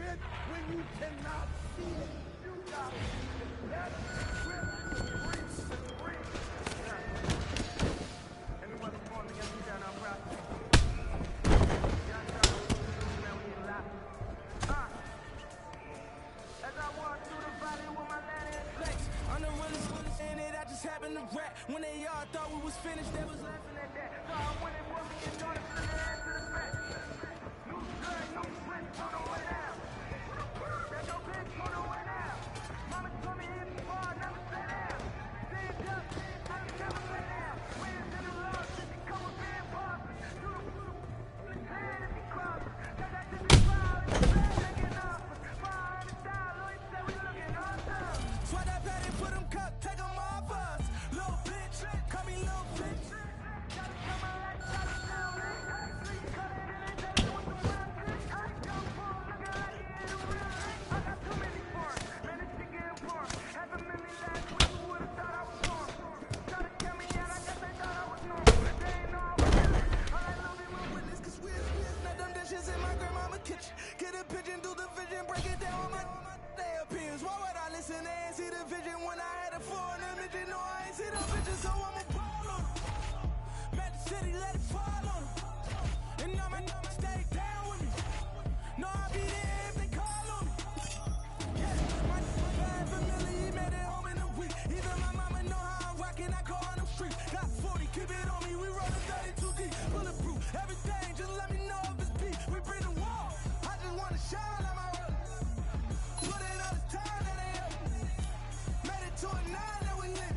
it when you cannot see it. You got it. That grip to breathe. Anyone born to get me down, I'm proud. As I walk through the valley with my land in place, I'm the realest one in it. I just happened to rap. When they all thought we was finished, they was laughing at that. So I went and put me in order to the end to the back. New good, new sprint, put away now. There's no bitch, put away now. Mama told me hit the bar, never stay down. Stand up, I never lay down. Wins in the loss, if you come with being bossy. Do the hand if you cross. Got that to be proud, if you bad, taking off. $500, Lloyd said we looking awesome. Swat that patty, put them cup, take them off us. Little bitch, call me little bitch. Gotta come out like Charlie Brown. Street cut it in and tell you what's around. I jump for looking like you in a real life. I got too many forms, man, this shit getting boring. $500,000 last week, who would've thought I was born? Try to tell me out, I guess they thought I was normal. They ain't know I was real. All that love be my witness, cause we're not them dishes in my grandmama's kitchen. Get a pigeon, do the vision, break it down with my they appears. Why would I listen? They ain't see the vision when I had a floor in the midget. No, I ain't see the vision, so I'ma ball on them. Mad the city, let it fall on them. And I'ma stay down with me. No, I'll be there if they call on me. Yeah, my bad family, he made it home in a week. Even my mama know how I'm rocking, I call on them streets. Got 40, keep it on me, we rollin' 32 deep. Bulletproof, everything, just let me know if it's beat. We bring the wall, I just wanna shine on my road. Put in all the time that they up. Made it to a 9 that we lit.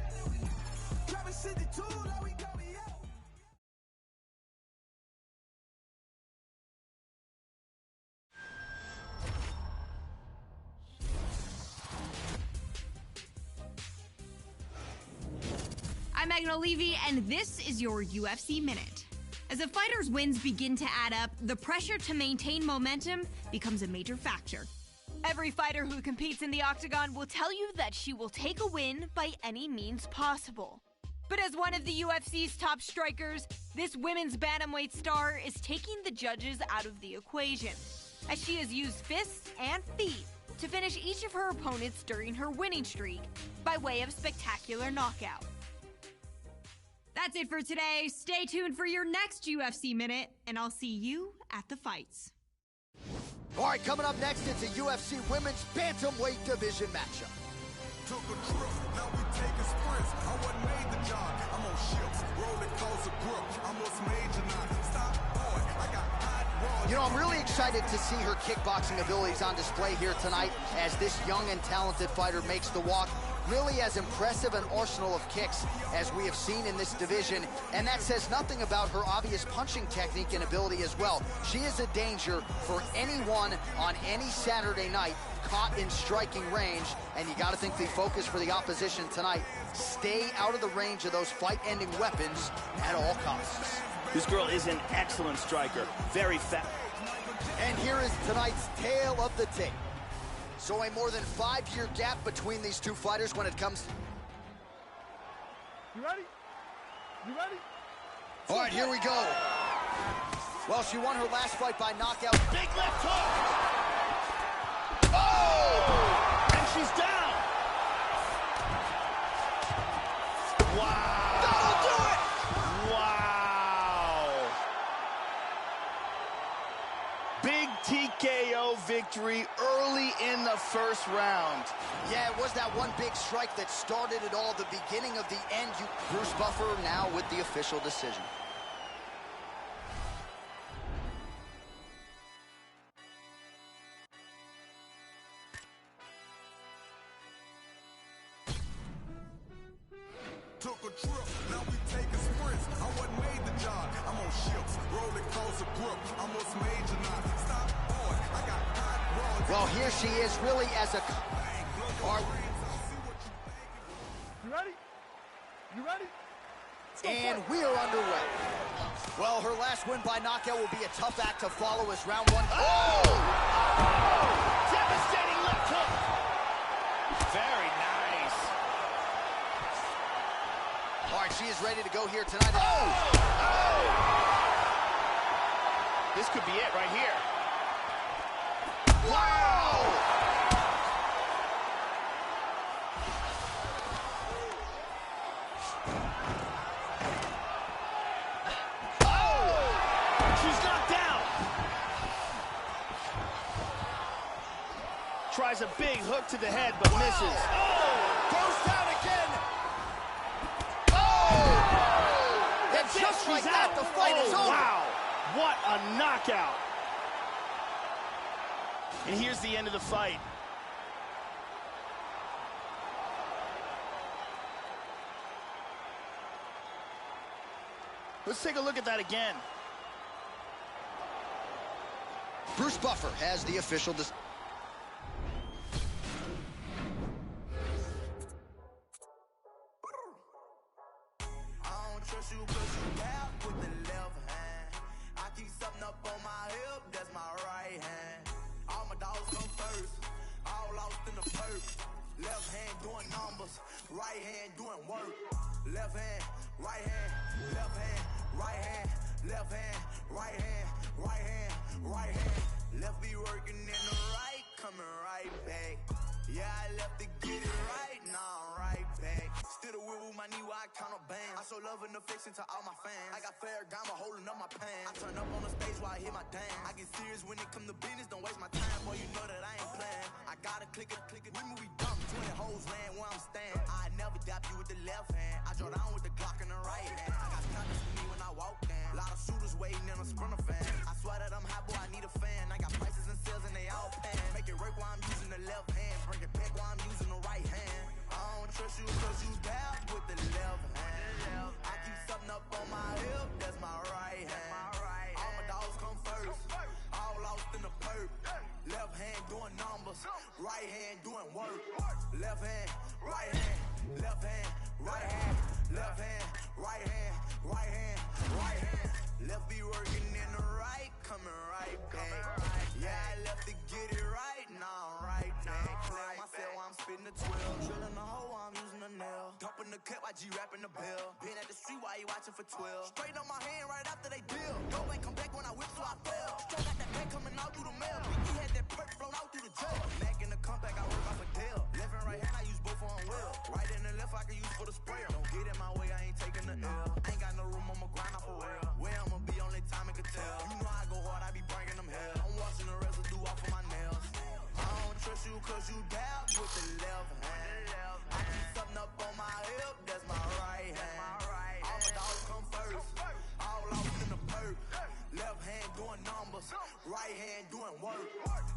Driving 62 like we got me out. I'm Megan O'Leary, and this is your UFC Minute. As a fighter's wins begin to add up, the pressure to maintain momentum becomes a major factor. Every fighter who competes in the octagon will tell you that she will take a win by any means possible. But as one of the UFC's top strikers, this women's bantamweight star is taking the judges out of the equation, as she has used fists and feet to finish each of her opponents during her winning streak by way of spectacular knockout. That's it for today. Stay tuned for your next UFC Minute, and I'll see you at the fights. All right, coming up next, it's a UFC Women's Bantamweight Division matchup. Took a trip, now we taking sprints. I wasn't made to jog. I'm on ships, roller coaster grip. I'm what's major now. Stop, boy, I got hot raw. You know, I'm really excited to see her kickboxing abilities on display here tonight as this young and talented fighter makes the walk. Really as impressive an arsenal of kicks as we have seen in this division, and that says nothing about her obvious punching technique and ability as well. She is a danger for anyone on any Saturday night caught in striking range, and you got to think the focus for the opposition tonight, stay out of the range of those fight-ending weapons at all costs. This girl is an excellent striker, very fast. And here is tonight's tale of the tape. So a more than 5-year gap between these two fighters when it comes. You ready? You ready? All right, here we go. Well, she won her last fight by knockout. Big left hook! Oh! And she's down! Wow! That'll do it! Wow! Big TKO victory early in the first round. Yeah, it was that one big strike that started it all, the beginning of the end. Bruce Buffer now with the official decision. Took a trip, now we taking sprints. I wasn't made to jog. I'm on ships, roller coaster grip. I'm what's major now. Stop, boy, I got hot raw. Well, here she is really as a... You ready? You ready? And we are underway. Well, her last win by knockout will be a tough act to follow as round one. Oh! Devastating left hook. Very nice. All right, she is ready to go here tonight. Oh! This could be it right here. Wow! Tries a big hook to the head, but misses. Oh! Goes down again. Oh! And just like that, the fight is over. Wow! What a knockout! And here's the end of the fight. Let's take a look at that again. Bruce Buffer has the official decision. Trust you cause you dab with the left hand. I keep something up on my hip, that's my right hand. All my dogs come first, all lost in the perk. Left hand doing numbers, right hand doing work. Left hand, right hand, left hand, right hand, left hand, right hand, right hand, right hand. Left be working in the right, coming right back. Yeah, I left to get it right, now I'm right back. Still the wheel with my knee while I count a band. I show love and affection to all my fans. I got Ferragamo holding up my pants. I turn up on the stage while I hit my dance. I get serious when it come to business, don't waste my time. Boy, you know that I ain't playing. I gotta click it, with me we dump. 20 hoes land where I'm standing. I never dap you with the left hand. I draw down with the Glock in the right hand. I got condoms for me when I walk in. A lot of shooters waiting in a sprinter fan. I swear that I'm hot, boy, I need a fan. I got prices and sales and they all pan. Make it work while I'm using the left hand. Bring it back while I'm using the right hand. I don't trust you cause you dab with the left hand. I keep something up on my hip, that's my right hand. All my dogs come first, all lost in the perk. Left hand doing numbers, right hand doing work. Left hand, right hand, left hand, right hand, left hand, right hand, right hand, right hand. Left be working in the right, coming right back. Yeah, I left to get it right, now I'm right back. Clear myself while I'm spitting the 12. Drilling the hole while I'm using the nail. Dumping the cut while G rapping the bill. Been at the street while you watching for 12. Straight up my hand right after they deal. Go ain't come back when I whip so I fell. Still got that bank coming out through the mail. He had that perk flown out through the jail. Back in the comeback, I work off a deal. Left and right hand, I use both on wheel. Right and the left, I can use for the sprayer. Don't get in my way, I ain't taking the L. Ain't got no room, I'ma grind off for real. Where I'ma be, only time it could tell. You know I go hard, I be bringing them hell. I'm washing the residue off of my nails. I don't trust you cause you dab with the left hand. I keep something up on my hip, that's my right hand. All my dogs come first, all lost in the perk. Left hand doing numbers, right hand doing work.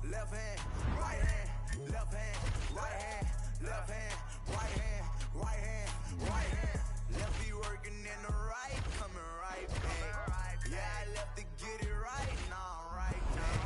Left hand, right hand, left hand, right hand, left hand, right hand, right hand, right hand. Left be working in the right, coming right back. Yeah, I left to get it right, now I'm right back.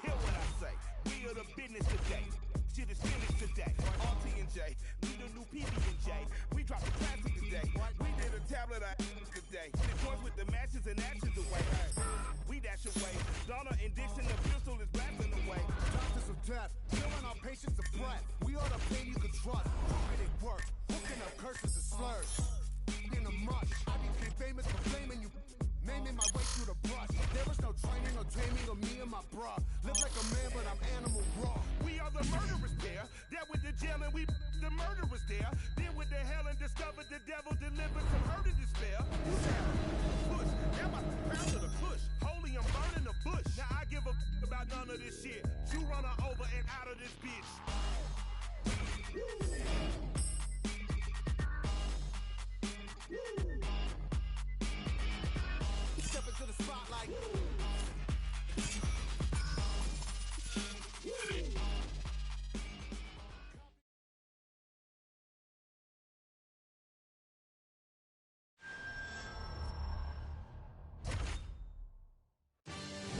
Hear what I say. We are the business today. Shit is finished today. RT&J, we the new PB&J. We dropped the classic today. We did a tablet of today. The joints with the matches and ashes away. We dash away. Donna and Dixon, the pistol is blasting away. Doctors of death, killing our patients of breath. We are the pain you can trust. How it work? Hooking up curses and slurs. In the mush, I became famous for blaming you. Naming my way through the brush. There was no training or taming of me and my bruh. Live like a man, but I'm animal raw. We are the murderers there. That with the jail and we the murderers there. Then with the hell and discovered the devil delivered some hurt and despair. Push. That was the pound of the push. Holy, I'm burning the bush. Now I give a about none of this shit. You run her over and out of this bitch. Step into the spotlight.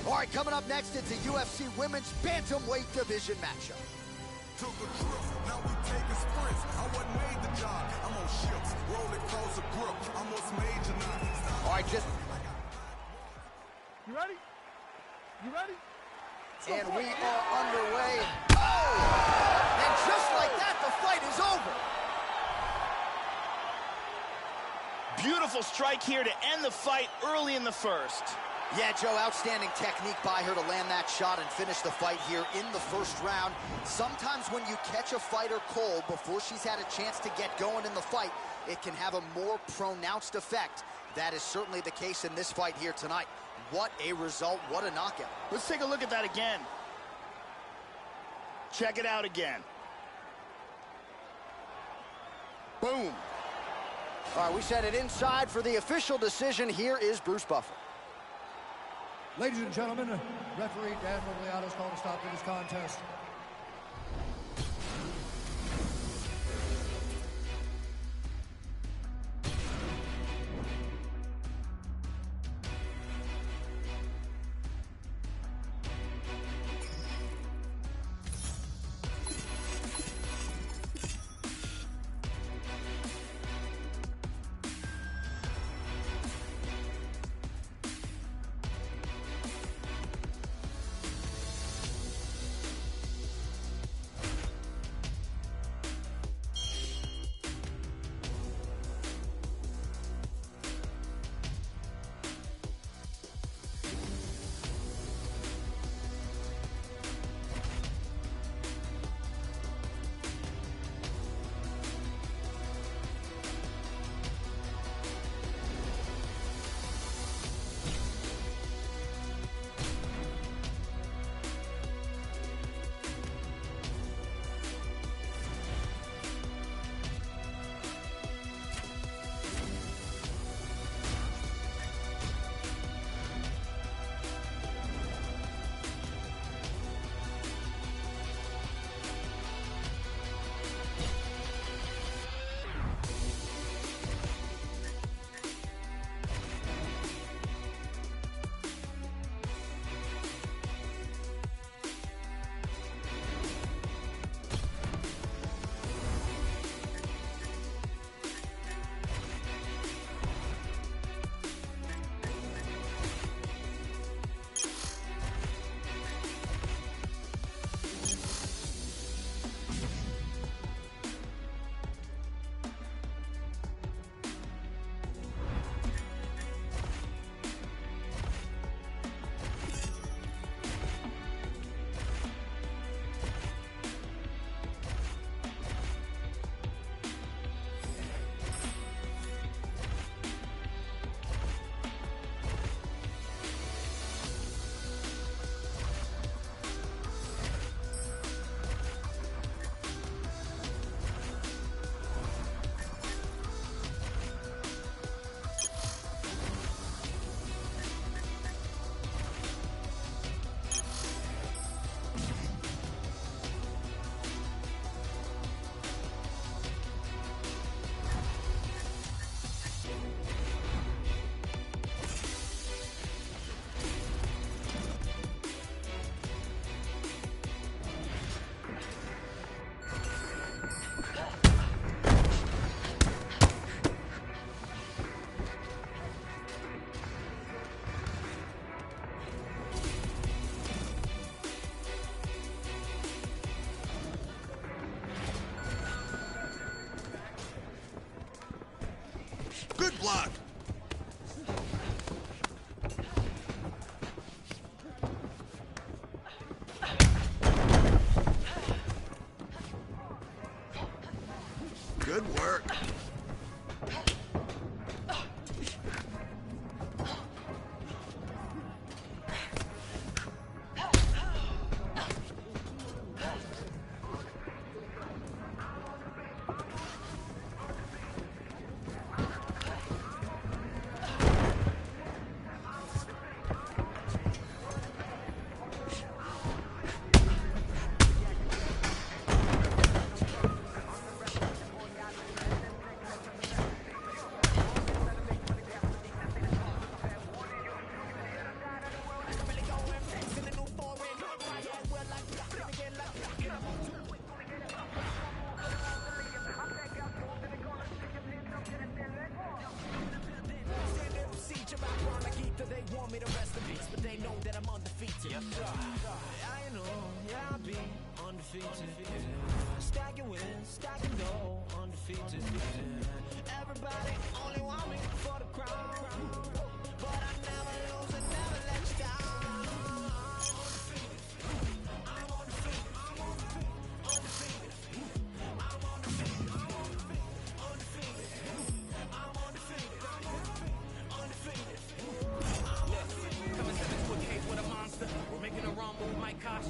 All right, coming up next, it's a UFC Women's Bantamweight Division matchup. Took a trip, now we taking sprints. I wasn't made the job. I'm on ships, rolling close a grip. I'm what's major now. All right, just... You ready? You ready? And we are underway. Oh! And just like that, the fight is over. Beautiful strike here to end the fight early in the first. Yeah, Joe, outstanding technique by her to land that shot and finish the fight here in the first round. Sometimes when you catch a fighter cold before she's had a chance to get going in the fight, it can have a more pronounced effect. That is certainly the case in this fight here tonight. What a result, what a knockout. Let's take a look at that again. Check it out again. Boom. All right, we set it inside for the official decision. Here is Bruce Buffer. Ladies and gentlemen, referee Dan Miragliotta's called to stop to this contest. Good block. Good work. They want me to rest in peace, but they know that I'm undefeated. Yes, sir. I know, yeah, I'll be undefeated. Stacking wins, stacking dough, undefeated. Everybody only want me for the crown, but I never lose and never let you down.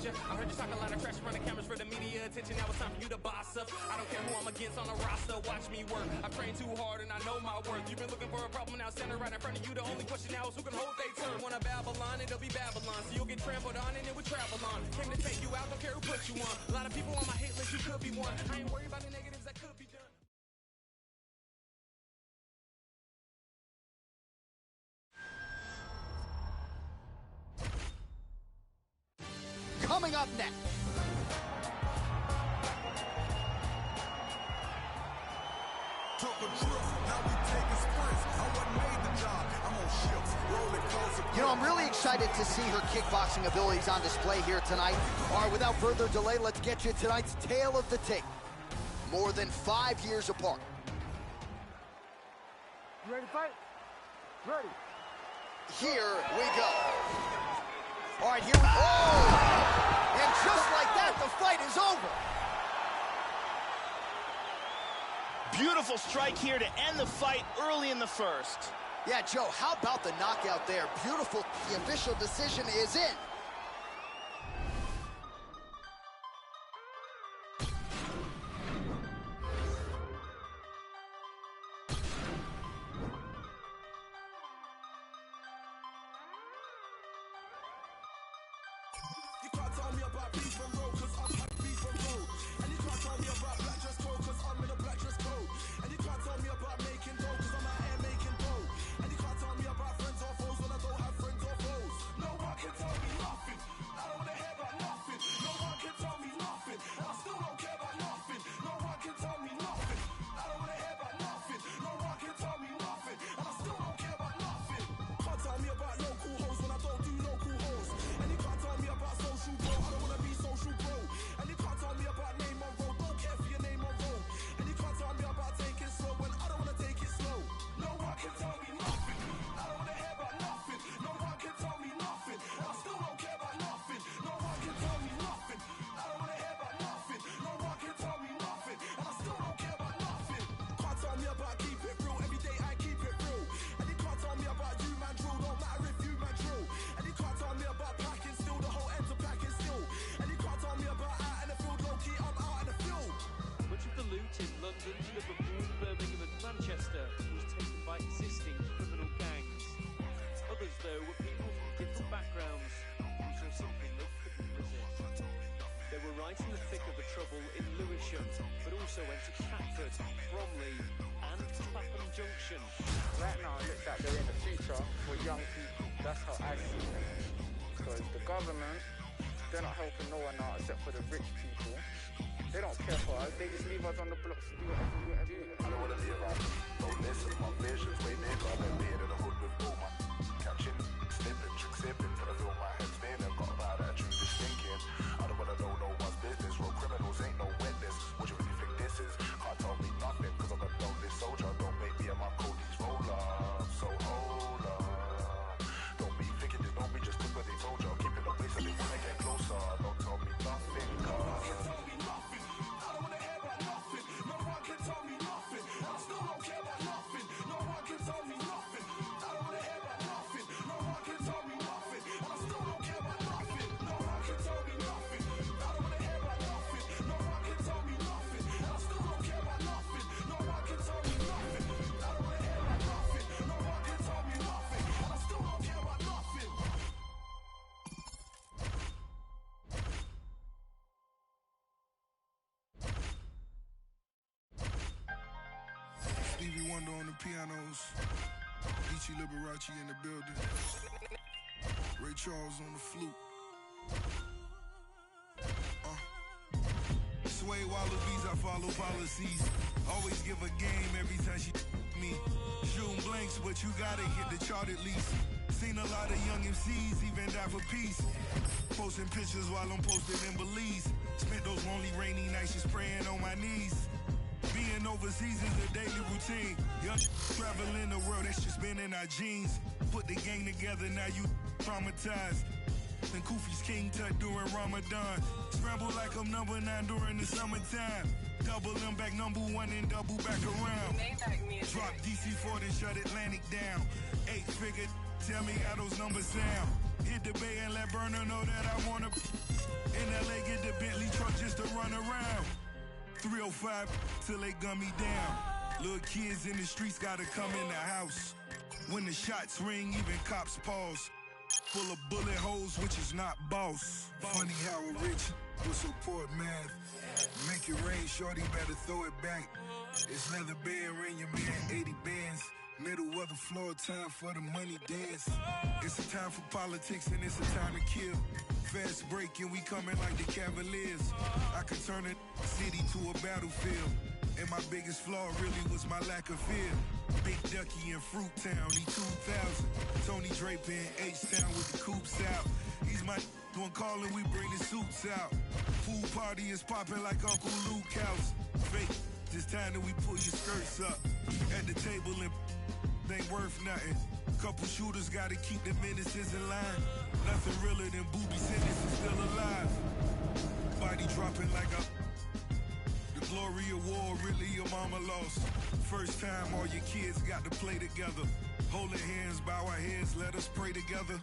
I heard you talk a lot of trash in front of cameras for the media attention. Now it's time for you to boss up. I don't care who I'm against on the roster. Watch me work. I've trained too hard and I know my worth. You've been looking for a problem, now standing right in front of you. The only question now is who can hold their turn. Wanna Babylon, it'll be Babylon. So you'll get trampled on and it will travel on. Came to take you out, don't care who put you on. A lot of people on my hate list, you could be one. I ain't worried about the negatives that could be done. Coming up next. You know, I'm really excited to see her kickboxing abilities on display here tonight. All right, without further delay, let's get you tonight's tale of the tape. More than 5 years apart. You ready to fight? Ready. Here we go. All right, here we go. Oh! And just like that, the fight is over. Beautiful strike here to end the fight early in the first. Yeah, Joe, how about the knockout there? Beautiful. The official decision is in. You can't tell me about beef and roll, cause I'm like beef and roll. And you can't tell me about black dress code, cause I'm in a black dress code. And you can't tell me about making dough, cause I'm out here making dough. And you can't tell me about friends or foes when I don't have friends or foes. No one can tell me nothing. I don't wanna hear about nothing. No one can tell me nothing. And I still don't care about nothing. No one can tell me nothing. I don't wanna hear about nothing. No one can tell me nothing. And I still don't care about nothing. Can't tell me about local hoes when I don't do local hoes. And you can't tell me about social bro. I don't wanna be social bro. And you can't tell me about name on road. Don't care for your name on road. And you can't tell me about taking slow when I don't wanna take it slow. No one can tell me nothing. I don't wanna hear about nothing. No one can tell me nothing. And I still don't care about nothing. No one can tell me nothing. I don't wanna hear about nothing. No one can tell me nothing. And I still don't care about nothing. Can't tell me about keep it real. Every day I keep it real. And you can't tell me about you man drill. Don't matter if you man drill. And you can't tell me about packing still. The whole ends are packing still. And you can't tell me about out in the field. Low key, I'm out in the field. Much of the loot in London, Liverpool, Birmingham and Manchester was taken by existing criminal gangs. Others, though, were people from different backgrounds who saw something they couldn't resist. They were right in the thick of the trouble in Lewisham, but also went to Catford, Bromley and Clapham Junction. Right now, it looks like they're in the future for young people. That's how I see it. Because the government, they're not helping no one out except for the rich people. They don't care for us. They just leave us on the blocks to do whatever we do. I don't wanna be around. Don't listen, my vision's way bigger. I've been being in the hood with all my catching, slipping, trick sipping, till I feel my head spinning. Got a bad attitude, just thinking. I don't wanna know no one's business. Real criminals ain't no witness. What you really think this is? Can't tell me nothing, cause I'm a lonely soldier. Don't make me and my Cody's roll up. So hold up. Don't be thinking this, don't be just took what they told you. Keep it away so they wanna get closer. Don't tell me nothing, cause Stevie Wonder on the pianos, Ichi Liberace in the building, Ray Charles on the flute. Sway wallabies, I follow policies. Always give a game every time she me. Shooting blanks, but you gotta hit the chart at least. Seen a lot of young MCs even die for peace. Posting pictures while I'm posted in Belize. Spent those lonely rainy nights just praying on my knees. Being overseas is a daily routine. Young traveling the world, that's just been in our genes. Put the gang together, now you traumatized. And Kufi's King Tut during Ramadan. Scramble like I'm number 9 during the summertime. Double them back #1 and double back around. Drop DC4 and shut Atlantic down. 8-figure, tell me how those numbers sound. Hit the bay and let Burner know that I wanna. In LA, get the Bentley truck just to run around. 305 till they gun me down. Little kids in the streets gotta come in the house. When the shots ring, even cops pause. Full of bullet holes, which is not boss. Funny how a rich will support math. Make it rain, shorty, better throw it back. It's leather band, ring your man 80 bands. Middle of the floor, time for the money dance. It's a time for politics and it's a time to kill. Fast break and we coming like the Cavaliers. I could turn a city to a battlefield. And my biggest flaw really was my lack of fear. Big Ducky in Fruit Town, E2000. Tony Draper in H-Town with the coops out. He's my one calling, we bring the suits out. Pool party is popping like Uncle Luke House. Fake, this time that we pull your skirts up. At the table and ain't worth nothing. Couple shooters gotta keep the menaces in line. Nothing realer than Booby Simmons is still alive. Body dropping like a. The glory of war, really your mama lost. First time all your kids got to play together. Holding hands, bow our heads, let us pray together.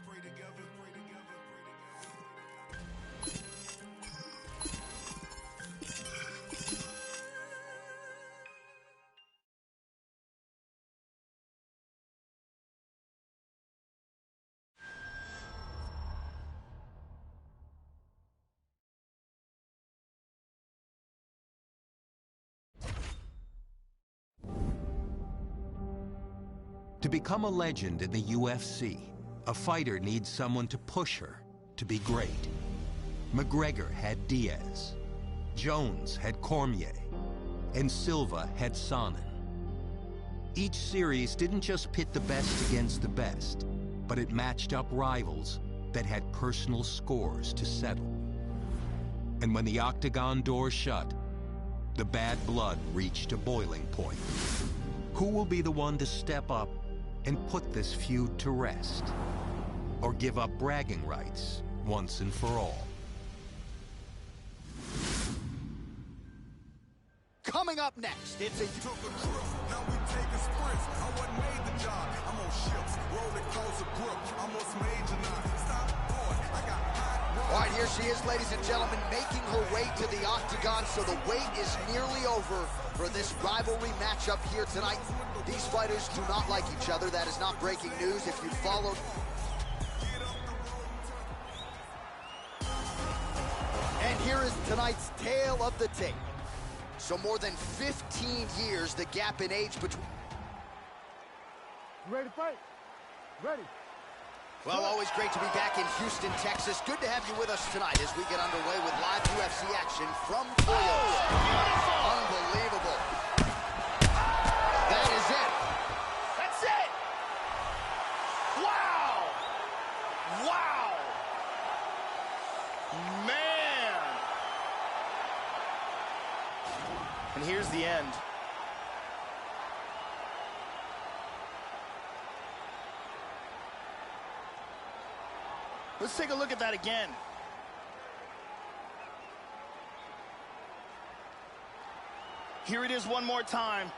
To become a legend in the UFC, a fighter needs someone to push her to be great. McGregor had Diaz, Jones had Cormier, and Silva had Sonnen. Each series didn't just pit the best against the best, but it matched up rivals that had personal scores to settle. And when the octagon door shut, the bad blood reached a boiling point. Who will be the one to step up and put this feud to rest? Or give up bragging rights once and for all? Coming up next, it's a... Took a trip, now we taking sprints. I wasn't made the job. I'm on ships, rolling close a grip. Almost major now. Stop, boy, I got hot. All right, here she is, ladies and gentlemen, making her way to the octagon, so the wait is nearly over for this rivalry matchup here tonight. These fighters do not like each other. That is not breaking news. If you followed... And here is tonight's tale of the tape. So more than 15 years, the gap in age between... You ready to fight? Ready. Well, always great to be back in Houston, Texas. Good to have you with us tonight as we get underway with live UFC action from Toyota. Unbelievable. That is it. That's it. Wow. Wow. Man. And here's the end. Let's take a look at that again. Here it is one more time.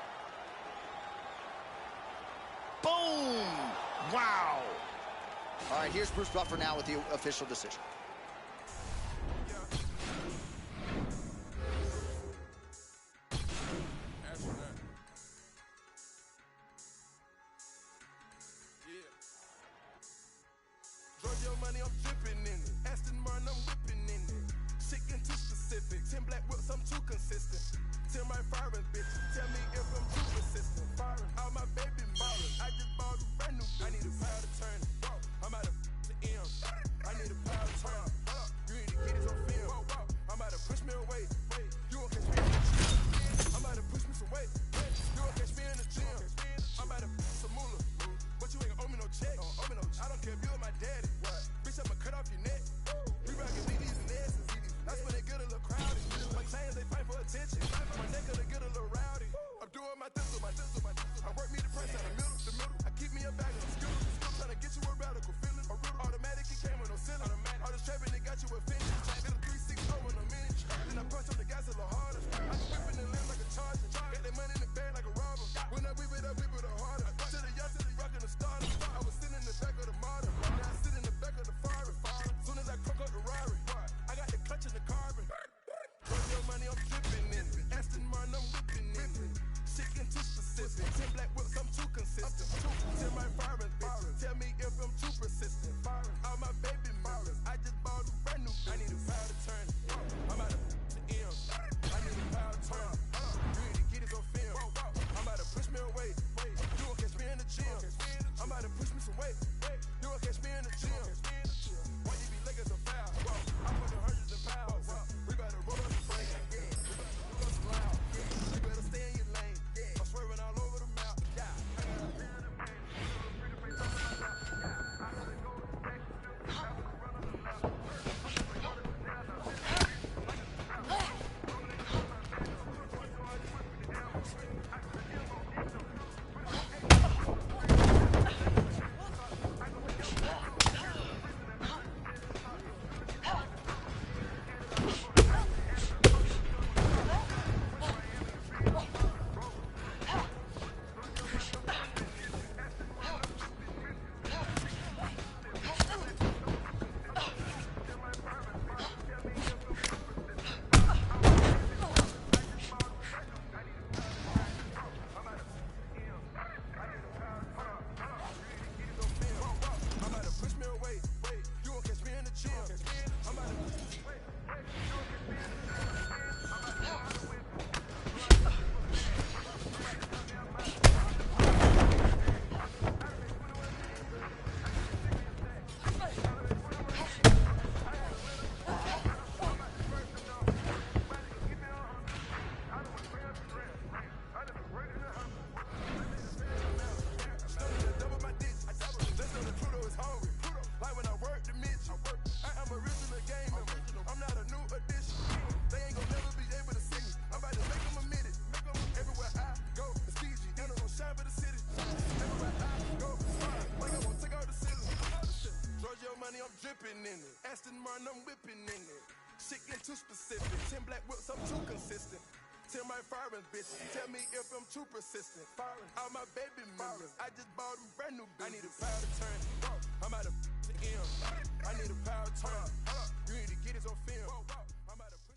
Boom! Wow! All right, here's Bruce Buffer now with the official decision. Your money, I'm dripping in it. Aston Martin, I'm whipping in it. Chicken too specific. 10 black whips, I'm too consistent. Tell my firing bitch, tell me if I'm too persistent. Firing all my baby ballers. I just bought a brand new bitch. I need a power to turn it. I'm out of the M. I need a power to turn it. You need to get this on film. I'm about to push me away. You won't catch me in the gym. I'm about to push me some weight. You won't catch me in the gym. I'm about to some moolah. But you ain't owe me no check. I don't care if you're my daddy. Bitch, I'ma cut off your neck. We rockin' BDs and S's. That's when they get a little crowd. dripping in it. Aston Martin, I'm whipping in it. Shit get too specific. 10 black whips, I'm too consistent. Tell my foreign bitch, tell me if I'm too persistent. All my baby members, I just bought them brand new bitches. I need a power to turn. I'm out of the M. I need a power to turn. You need to get this on film. I'm out of push.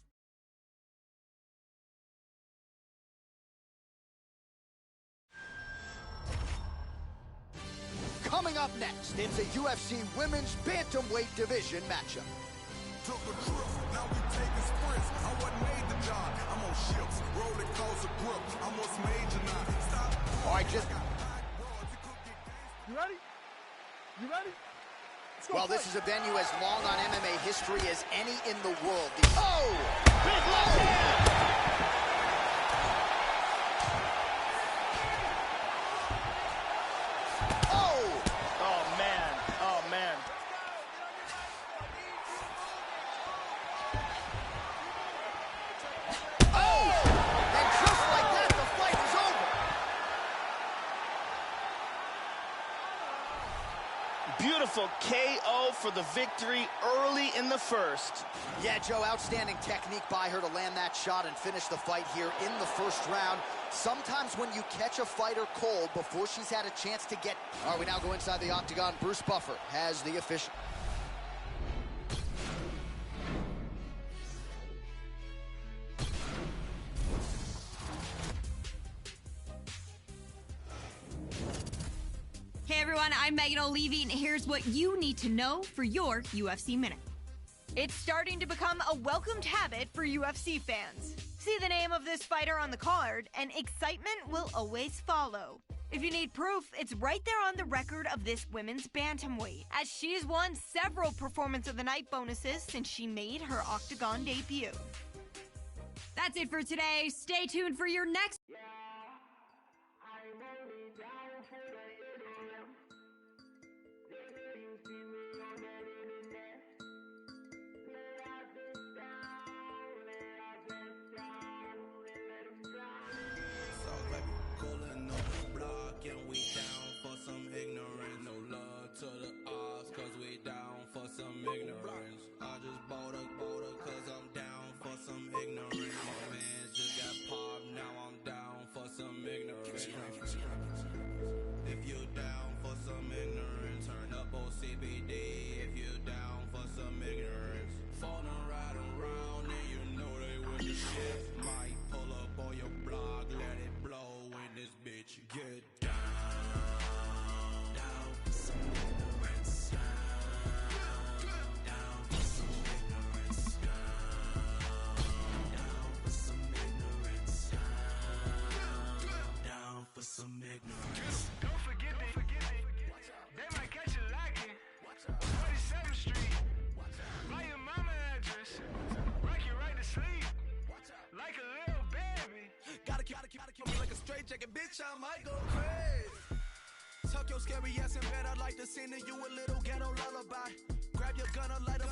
Coming up next, it's a UFC Women's Bantamweight Division matchup. Took a trip, now we taking sprints. I wasn't made the job. I'm on ships, rolling coaster grip. I'm what's major now. Stop. All right, just. You ready? You ready? Well, this is a venue as long on MMA history as any in the world. Oh! Big left hand! Beautiful KO for the victory early in the first. Yeah, Joe, outstanding technique by her to land that shot and finish the fight here in the first round. Sometimes when you catch a fighter cold before she's had a chance to get... All right, we now go inside the octagon. Bruce Buffer has the official. Hey everyone, I'm Megan O'Leary, and here's what you need to know for your UFC Minute. It's starting to become a welcomed habit for UFC fans. See the name of this fighter on the card, and excitement will always follow. If you need proof, it's right there on the record of this women's bantamweight, as she's won several Performance of the Night bonuses since she made her Octagon debut. That's it for today. Stay tuned for your next... Bitch, I might go crazy. Tuck your scary ass in bed. I'd like to sing to you a little ghetto lullaby. Grab your gun, light up a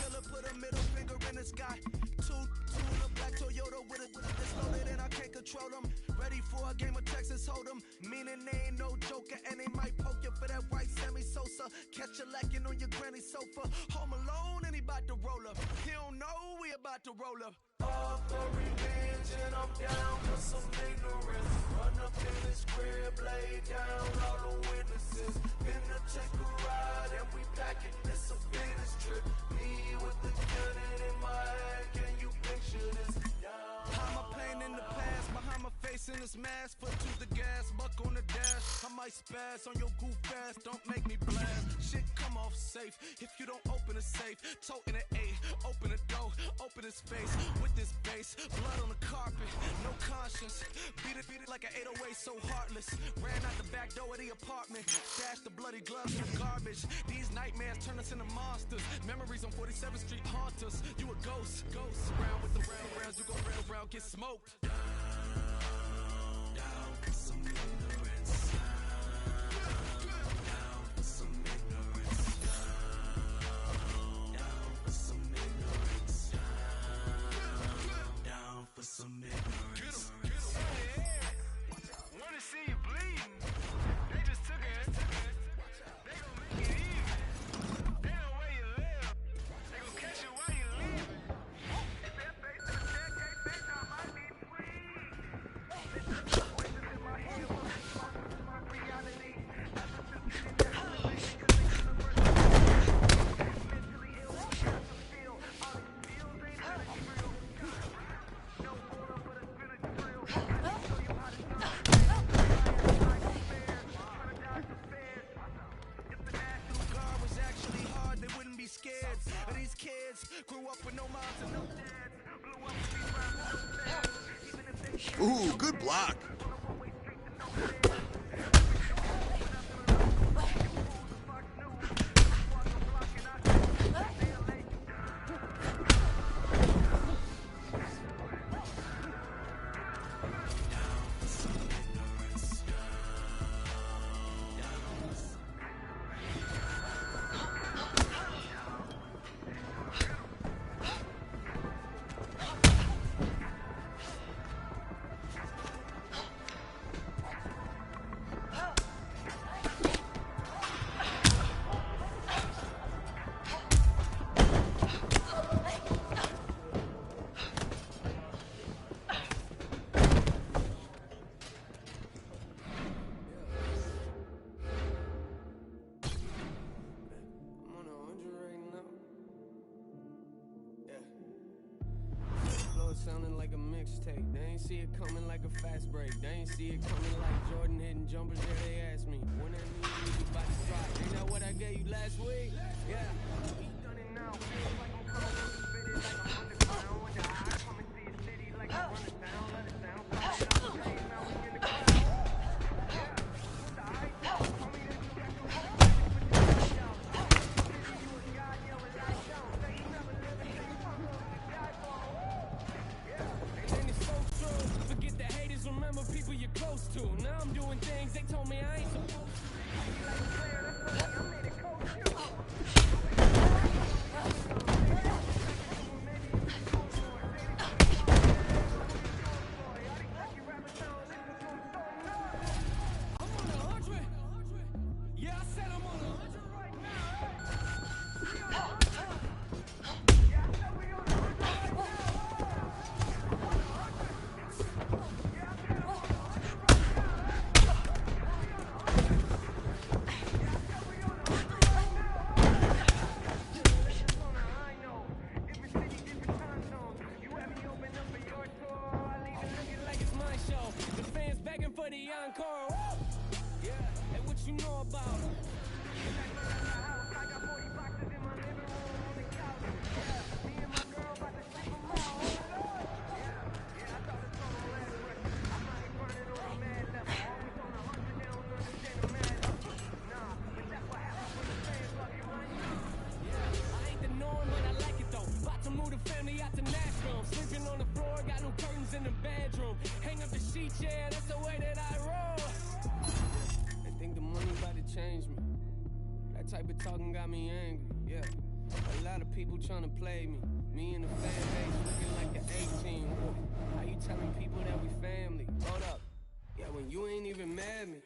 killer, put a middle finger in the sky. Two in a black Toyota with a this loaded and I can't control them. Ready for a game of Texas Hold'em. Meaning they ain't no joker and they might poke you for that white Sammy Sosa. Catch you lacking on your granny sofa. Home alone and he about to roll up. He don't know we about to roll up. All for revenge and I'm down for some ignorance. Run up in this crib, lay down all the witnesses. Been to take a ride and we packing this a business trip. Me with the cannon in my hand, can you picture this? How my plane in the past, behind my face in this mask. Foot to the gas, buck on the dash. I might spaz on your goof ass, don't make me blast. Shit come off safe, if you don't open a safe. Toting an A, open the door, open his face. With this bass, blood on the carpet, no conscience. Beat it like an 808, so heartless. Ran out the back door of the apartment, stashed the bloody gloves in the garbage. These nightmares turn us into monsters. Memories on 47th Street haunt us. You a ghost, around with the rounds, you gon' rail round, get smoked. Down for some ignorance. Down for some ignorance. Down for some ignorance. Down for some ignorance. Wanna see you bleeding? They just took it. They gon' make it even. They know where you live. scared of these kids. Grew up with no moms and no dads. Blew up with these rappers. Ooh, good block. Sounding like a mixtape. They ain't see it coming like a fast break. They ain't see it coming like Jordan hitting jumpers. Yeah, they asked me when that new music about to drop. Ain't that what I gave you last week? Yeah. We done it now. Feels like I'm coming with the fitted like I'm underground. When the eye come and see a city like I'm running down. Let it down. Now we in the crowd. Yeah. With the eye down. Call me that you got to have it. Put your head down. You a god, yeah, with lights down. Say you never live and say you fuck up with the guy for. Forget the haters, remember people you're close to. Now I'm doing things they told me I ain't supposed to. I made it coach you. I'm on 100. Yeah, I said I'm on 100 right now. Yeah, I said we on 100 right now. For the encore, yeah, and what you know about it? I got 40 boxes in my living room on the couch. Yeah, me and my girl about to sleep them all. Yeah, I thought it's on the last breath. I'm not even running on a mad level. Always on 100, they don't understand the mad level. Nah, but that's what happens when the fans love you, right? Yeah, I ain't the norm, but I like it though. About to move the family out to Nashville. Sleeping on the floor, got no curtains in the bedroom. Hang up the sheets, yeah, that's the way that I roll. They think the money about to change me. That type of talking got me angry, yeah. A lot of people trying to play me. Me and the fan base looking like the A-team. How you telling people that we family? Hold up. Yeah, when you ain't even mad at me.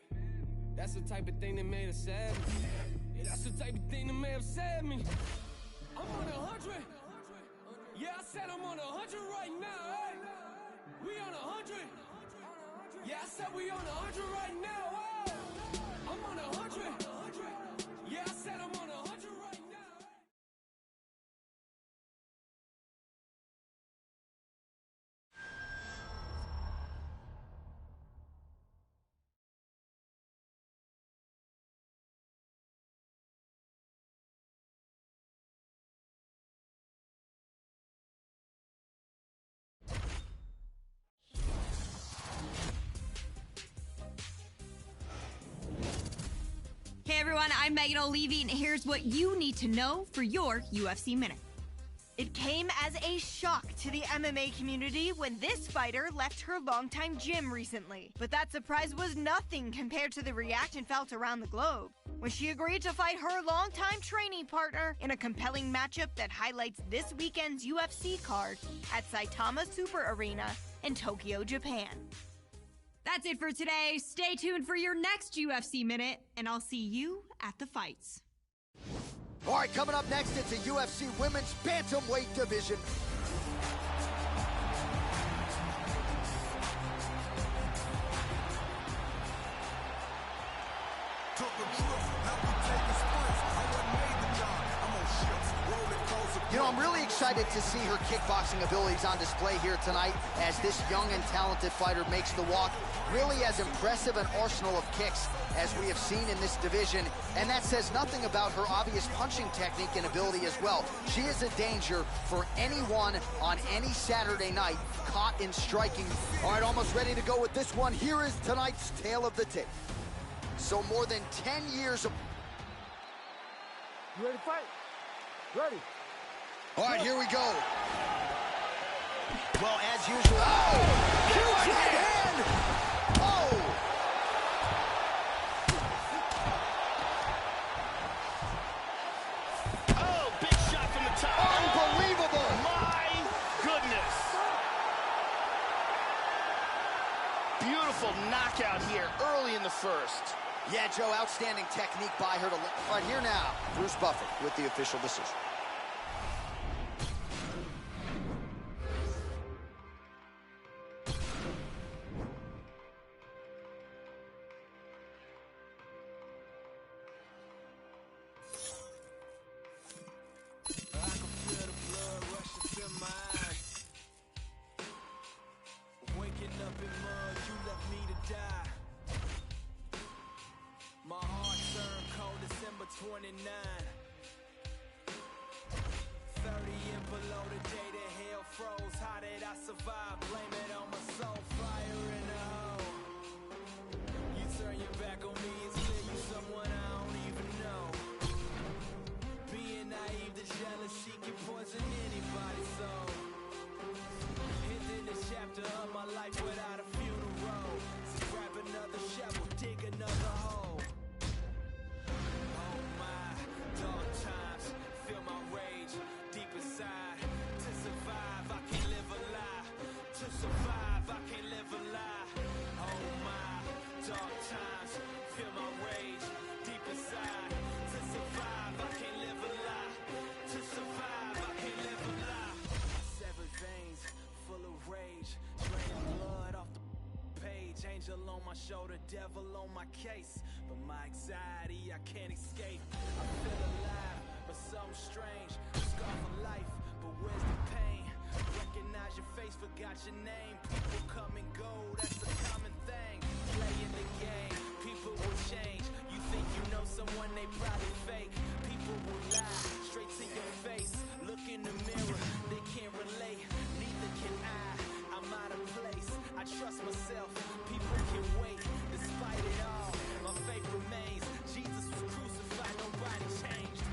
That's the type of thing that made us sad me. Yeah, that's the type of thing that may have sad me. I'm on 100. Yeah, I said I'm on 100 right now, hey. We on 100. Yeah, I said we on 100 right now, hey. I'm on 100. Yeah, I said I'm on 100 right now. Hey everyone, I'm Megan O'Leary, and here's what you need to know for your UFC Minute. It came as a shock to the MMA community when this fighter left her longtime gym recently. But that surprise was nothing compared to the reaction felt around the globe when she agreed to fight her longtime training partner in a compelling matchup that highlights this weekend's UFC card at Saitama Super Arena in Tokyo, Japan. That's it for today. Stay tuned for your next UFC Minute, and I'll see you at the fights. All right, coming up next, it's a UFC Women's Bantamweight division. You know, I'm really excited to see her kickboxing abilities on display here tonight as this young and talented fighter makes the walk. Really has impressive an arsenal of kicks as we have seen in this division, and that says nothing about her obvious punching technique and ability as well. She is a danger for anyone on any Saturday night caught in striking. All right, almost ready to go with this one. Here is tonight's tale of the tape. So more than 10 years of... You ready to fight? Ready. All right, here we go. Well, as usual... Oh! Huge right hand! Oh! Oh, big shot from the top. Unbelievable! My goodness. Beautiful knockout here early in the first. Yeah, Joe, outstanding technique by her to... Right here now, Bruce Buffer with the official decision. On my shoulder, devil on my case, but my anxiety I can't escape. I feel alive, but something strange. Scar for life, but where's the pain? Recognize your face, forgot your name. People come and go, that's a common thing. Playing the game, people will change. You think you know someone, they probably fake. People will lie straight to your face. Look in the mirror, they can't relate. Neither can I. I'm out of place. I trust myself. People can wait. Despite it all, my faith remains. Jesus was crucified. Nobody changed.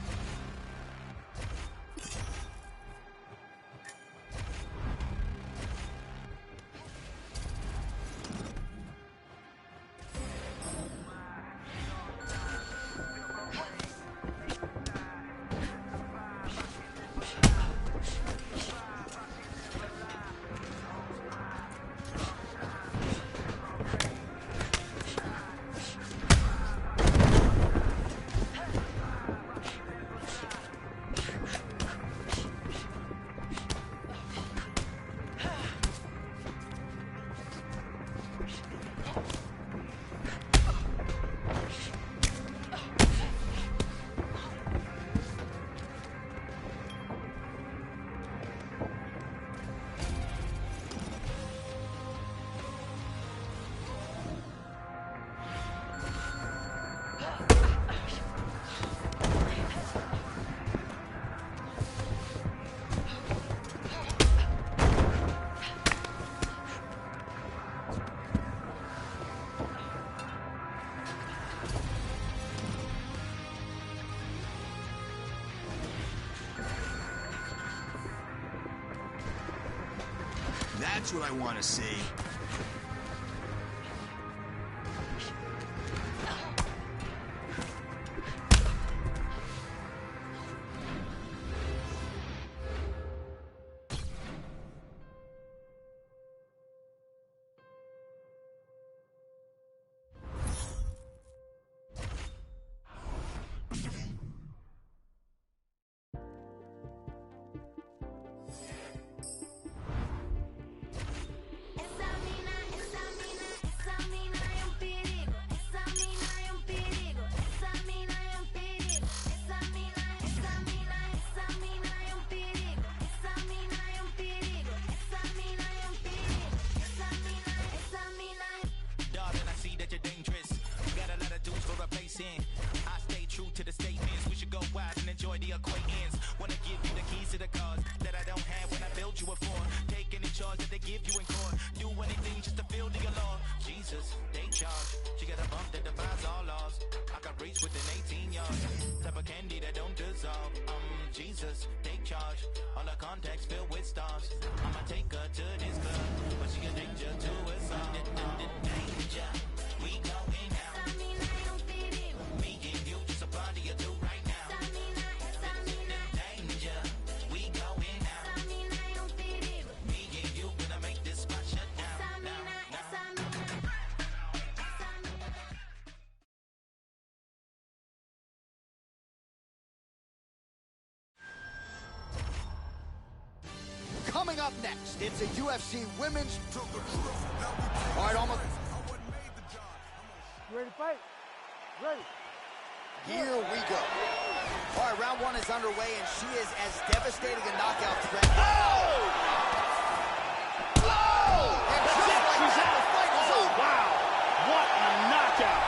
That's what I want to see. It's statements. We should go wise and enjoy the acquaintance. Wanna give you the keys to the cars that I don't have when I built you a Ford. Take any charge that they give you in court. Do anything just to feel the law. Jesus, they charge. She got a bump that defies all laws. I can reach within 18 yards. Type of candy that don't dissolve. Jesus, take charge. All her contacts filled with stars. I'ma take her to this club, but she a danger to us all. Danger, we going out. Me and you just a party or two right now. Danger, we going out. Me and you gonna make this spot shut down. Now. Coming up next, it's a UFC Women's... All right, almost... You ready to fight? Ready. Here we go. All right, round one is underway, and she is as devastating a knockout threat. Oh! Oh! And just like that, the fight is over. Wow! What a knockout!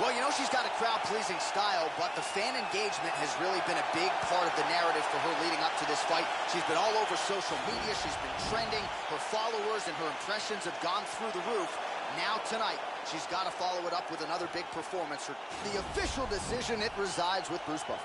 Well, you know she's got a crowd-pleasing style, but the fan engagement has really been a big part of the narrative for her leading up to this fight. She's been all over social media. She's been trending. Her followers and her impressions have gone through the roof. Now tonight, she's got to follow it up with another big performance. The official decision, it resides with Bruce Buffer.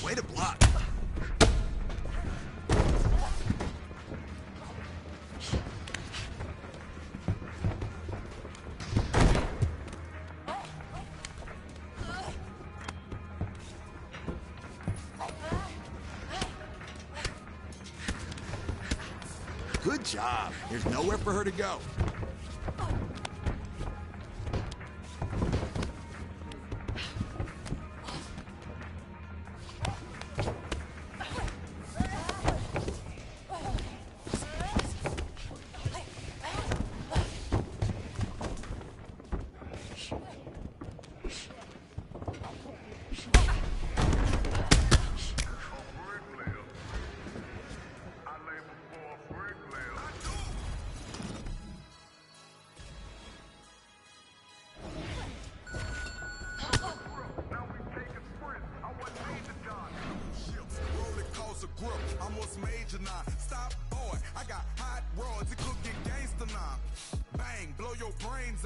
Way to block. Good job. There's nowhere for her to go.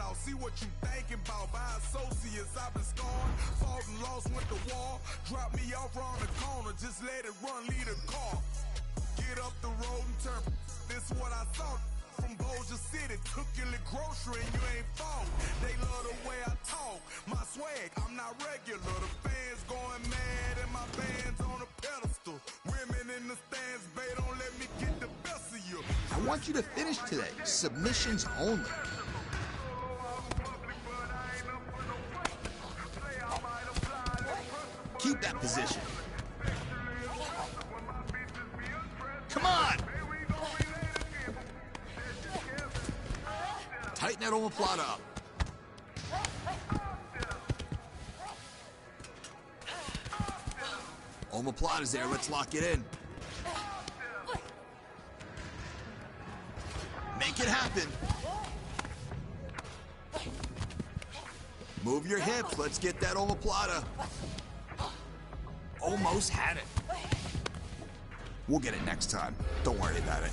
out. See what you thinking about. By associates, I've been scorned. Fought and lost, went to war. Drop me off around the corner. Just let it run, lead a car. Get up the road and turn. This is what I thought. From Bossier City, took your little grocery and you ain't fault. They love the way I talk. My swag, I'm not regular. The fans going mad and my band's on a pedestal. Women in the stands, babe, don't let me get the best of you. I want you to finish today. Submissions only. Keep that position. Come on! Tighten that omoplata up. Omoplata's there. Let's lock it in. Make it happen. Move your hips. Let's get that omoplata. Almost had it. We'll get it next time. Don't worry about it.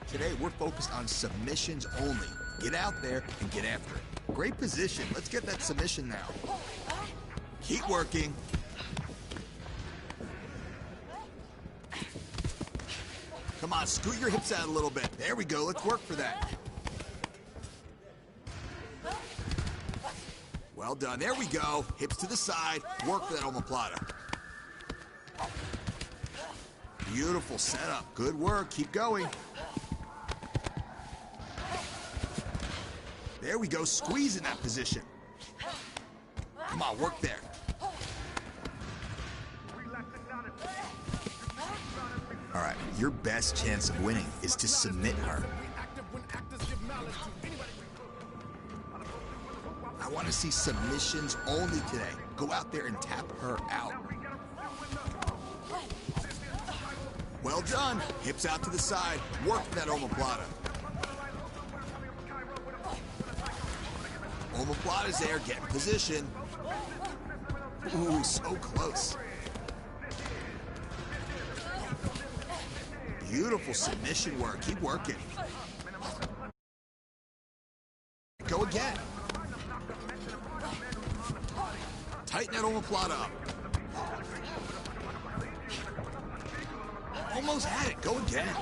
Today, we're focused on submissions only. Get out there and get after it. Great position. Let's get that submission now. Keep working. Come on, scoot your hips out a little bit. There we go. Let's work for that. Well done. There we go. Hips to the side. Work for that omoplata. Beautiful setup. Good work. Keep going. There we go. Squeeze in that position. Come on, work there. All right, your best chance of winning is to submit her. I want to see submissions only today. Go out there and tap her out. Well done. Hips out to the side. Work that omoplata. Omoplata's there. Get in position. Ooh, so close. Beautiful submission work. Keep working. Go again. Tighten that omoplata up. Almost had it. Go again.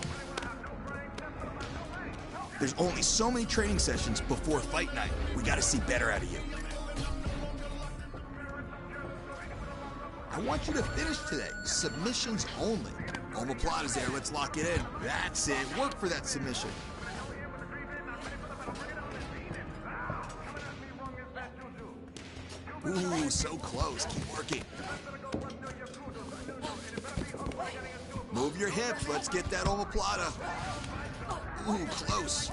There's only so many training sessions before fight night. We gotta see better out of you. I want you to finish today. Submissions only. Omoplata's there. Let's lock it in. That's it. Work for that submission. Ooh, so close. Keep working. Move your hips. Let's get that omoplata. Ooh, close.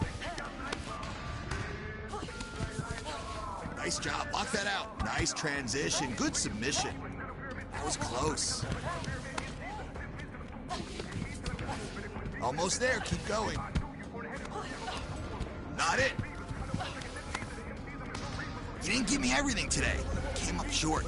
Nice job. Lock that out. Nice transition. Good submission. That was close. Almost there. Keep going. Not it. You didn't give me everything today. Came up short.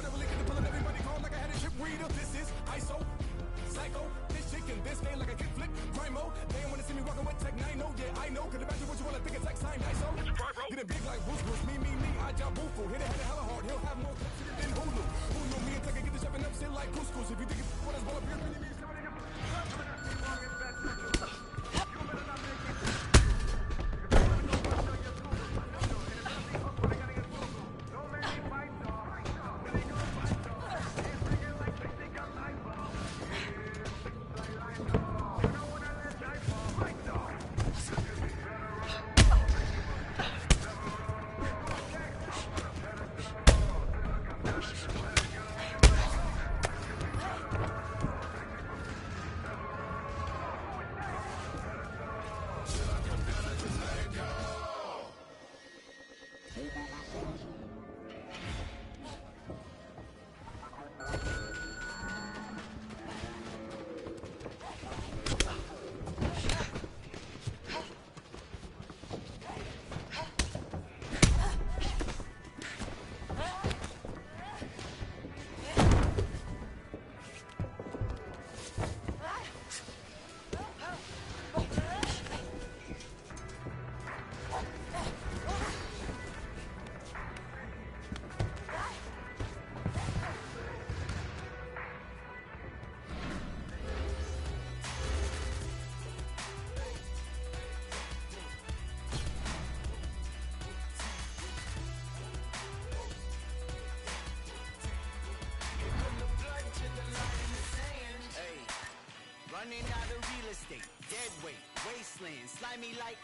the real estate, dead weight, wasteland, slimy like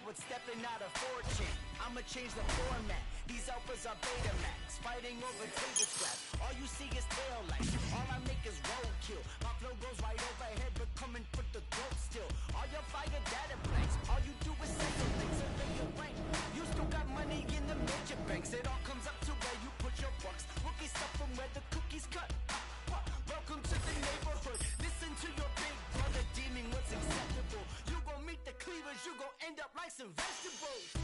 what's stepping out of 4chan. I'ma change the format, these alphas are Betamax, fighting over table scraps, all you see is tail lights, all I make is roadkill, my flow goes right overhead but coming for the throat still, all your fire data blanks, all you do is say something, survey your rank, you still got money in the major banks, it all comes up to where you put your bucks, rookie stuff from where the cookies cut. Welcome to the neighborhood. Listen to your big brother deeming what's acceptable. You gon' meet the cleavers, you gon' end up like some vegetables.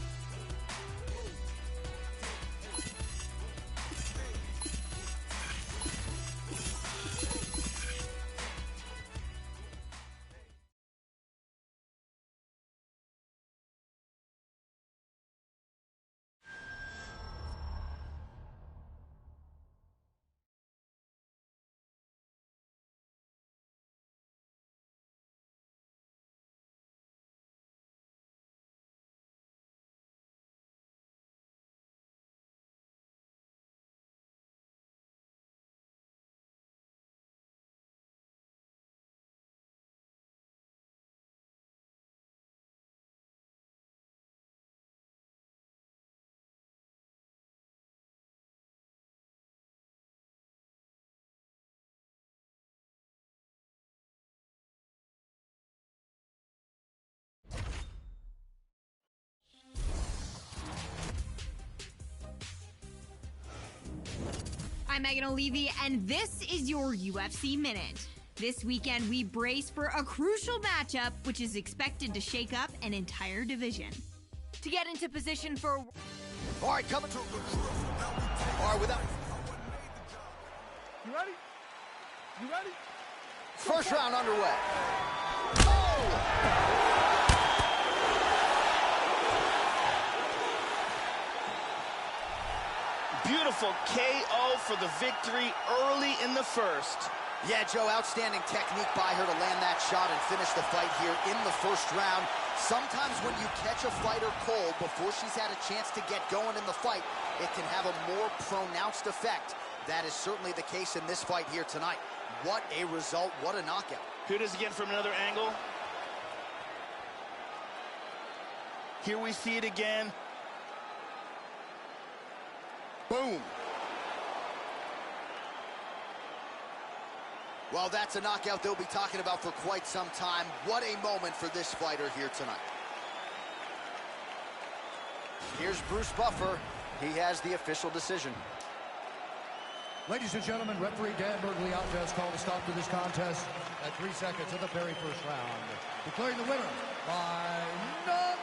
I'm Megan O'Leary, and this is your UFC Minute. This weekend, we brace for a crucial matchup, which is expected to shake up an entire division. To get into position for... All right, coming to... All right, without... You ready? You ready? First round underway. Oh! Beautiful KO for the victory early in the first. Yeah, Joe, outstanding technique by her to land that shot and finish the fight here in the first round. Sometimes when you catch a fighter cold before she's had a chance to get going in the fight, it can have a more pronounced effect. That is certainly the case in this fight here tonight. What a result, what a knockout. Here it is again from another angle. Here we see it again. Boom. Well, that's a knockout they'll be talking about for quite some time. What a moment for this fighter here tonight. Here's Bruce Buffer. He has the official decision. Ladies and gentlemen, referee Dan Bergliata has called a stop to this contest at 3 seconds of the very first round, declaring the winner by knockout.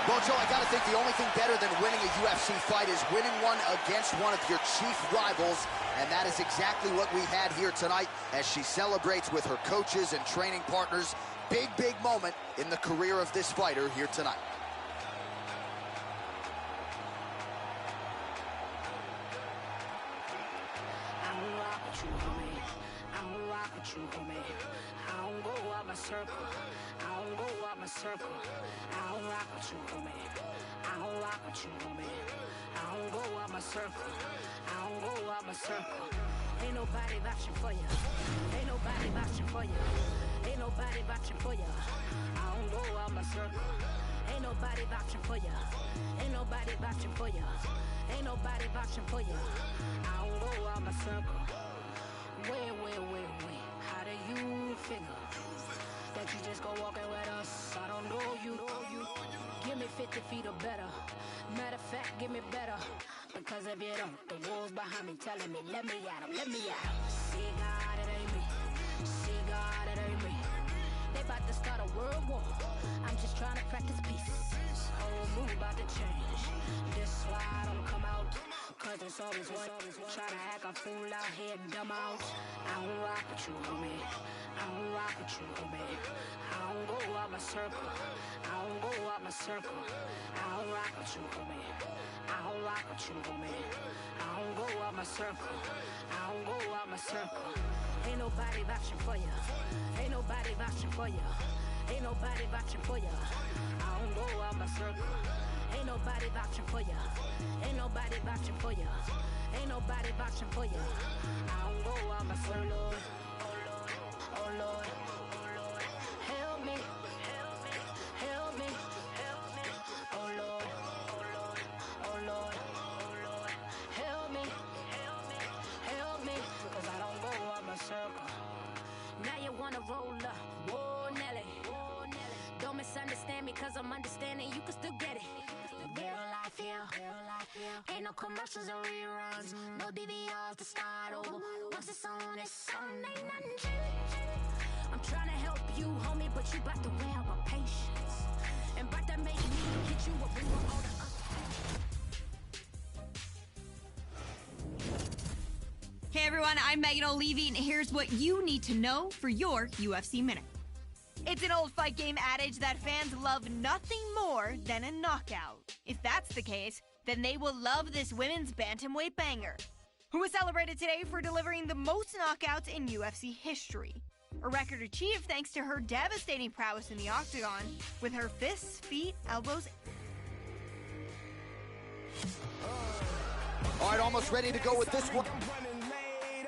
Well, Joe, I got to think the only thing better than winning a UFC fight is winning one against one of your chief rivals, and that is exactly what we had here tonight as she celebrates with her coaches and training partners. Big, big moment in the career of this fighter here tonight. I don't go out my circle. I don't go out my circle. I don't rock with you, homie. I don't rock with you, homie. I don't go out my circle. I don't go out my circle. Ain't nobody vouching for you. Ain't nobody vouching for you. Ain't nobody vouching for you. I don't go out my circle. Ain't nobody vouching for you. Ain't nobody vouching for you. Ain't nobody vouching for you. I don't go out my circle. Wait. How do you figure that you just go walking with us? I don't know you. Give me 50 feet or better. Matter of fact, give me better. Because if you don't, the wolves behind me telling me, let me at 'em, let me at 'em. See God, it ain't me. See God, it ain't me. They about to start a world war. I'm just trying to practice peace. Whole mood about to change. This why I don't come out. Cause it's always one trying to act a fool out here and dumb out. I don't rock with you, homie. I don't rock with you, homie. I don't go out my circle. I don't go out my circle. I don't rock with you, homie. I don't rock with you, homie. I don't go out my circle. I don't go out my circle. Ain't nobody vouching for you. Ain't nobody vouching for you. Ain't nobody vouching for you. I don't go out my circle. Ain't nobody vouching for you. Ain't nobody vouching for you. Ain't nobody vouching for you. I don't go out my circle. wanna roll up. Whoa, Nelly. Don't misunderstand me, cause I'm understanding you can still get it. Real life here. Ain't no commercials or reruns. No DVRs to start over. Once it's on, ain't nothing changed. I'm trying to help you, homie, but you bout to wear out my patience. And bout to make me hit you up with all the Hey everyone, I'm Megan O'Leary, and here's what you need to know for your UFC Minute. It's an old fight game adage that fans love nothing more than a knockout. If that's the case, then they will love this women's bantamweight banger, who was celebrated today for delivering the most knockouts in UFC history. A record achieved thanks to her devastating prowess in the octagon with her fists, feet, elbows. All right, almost ready to go with this one.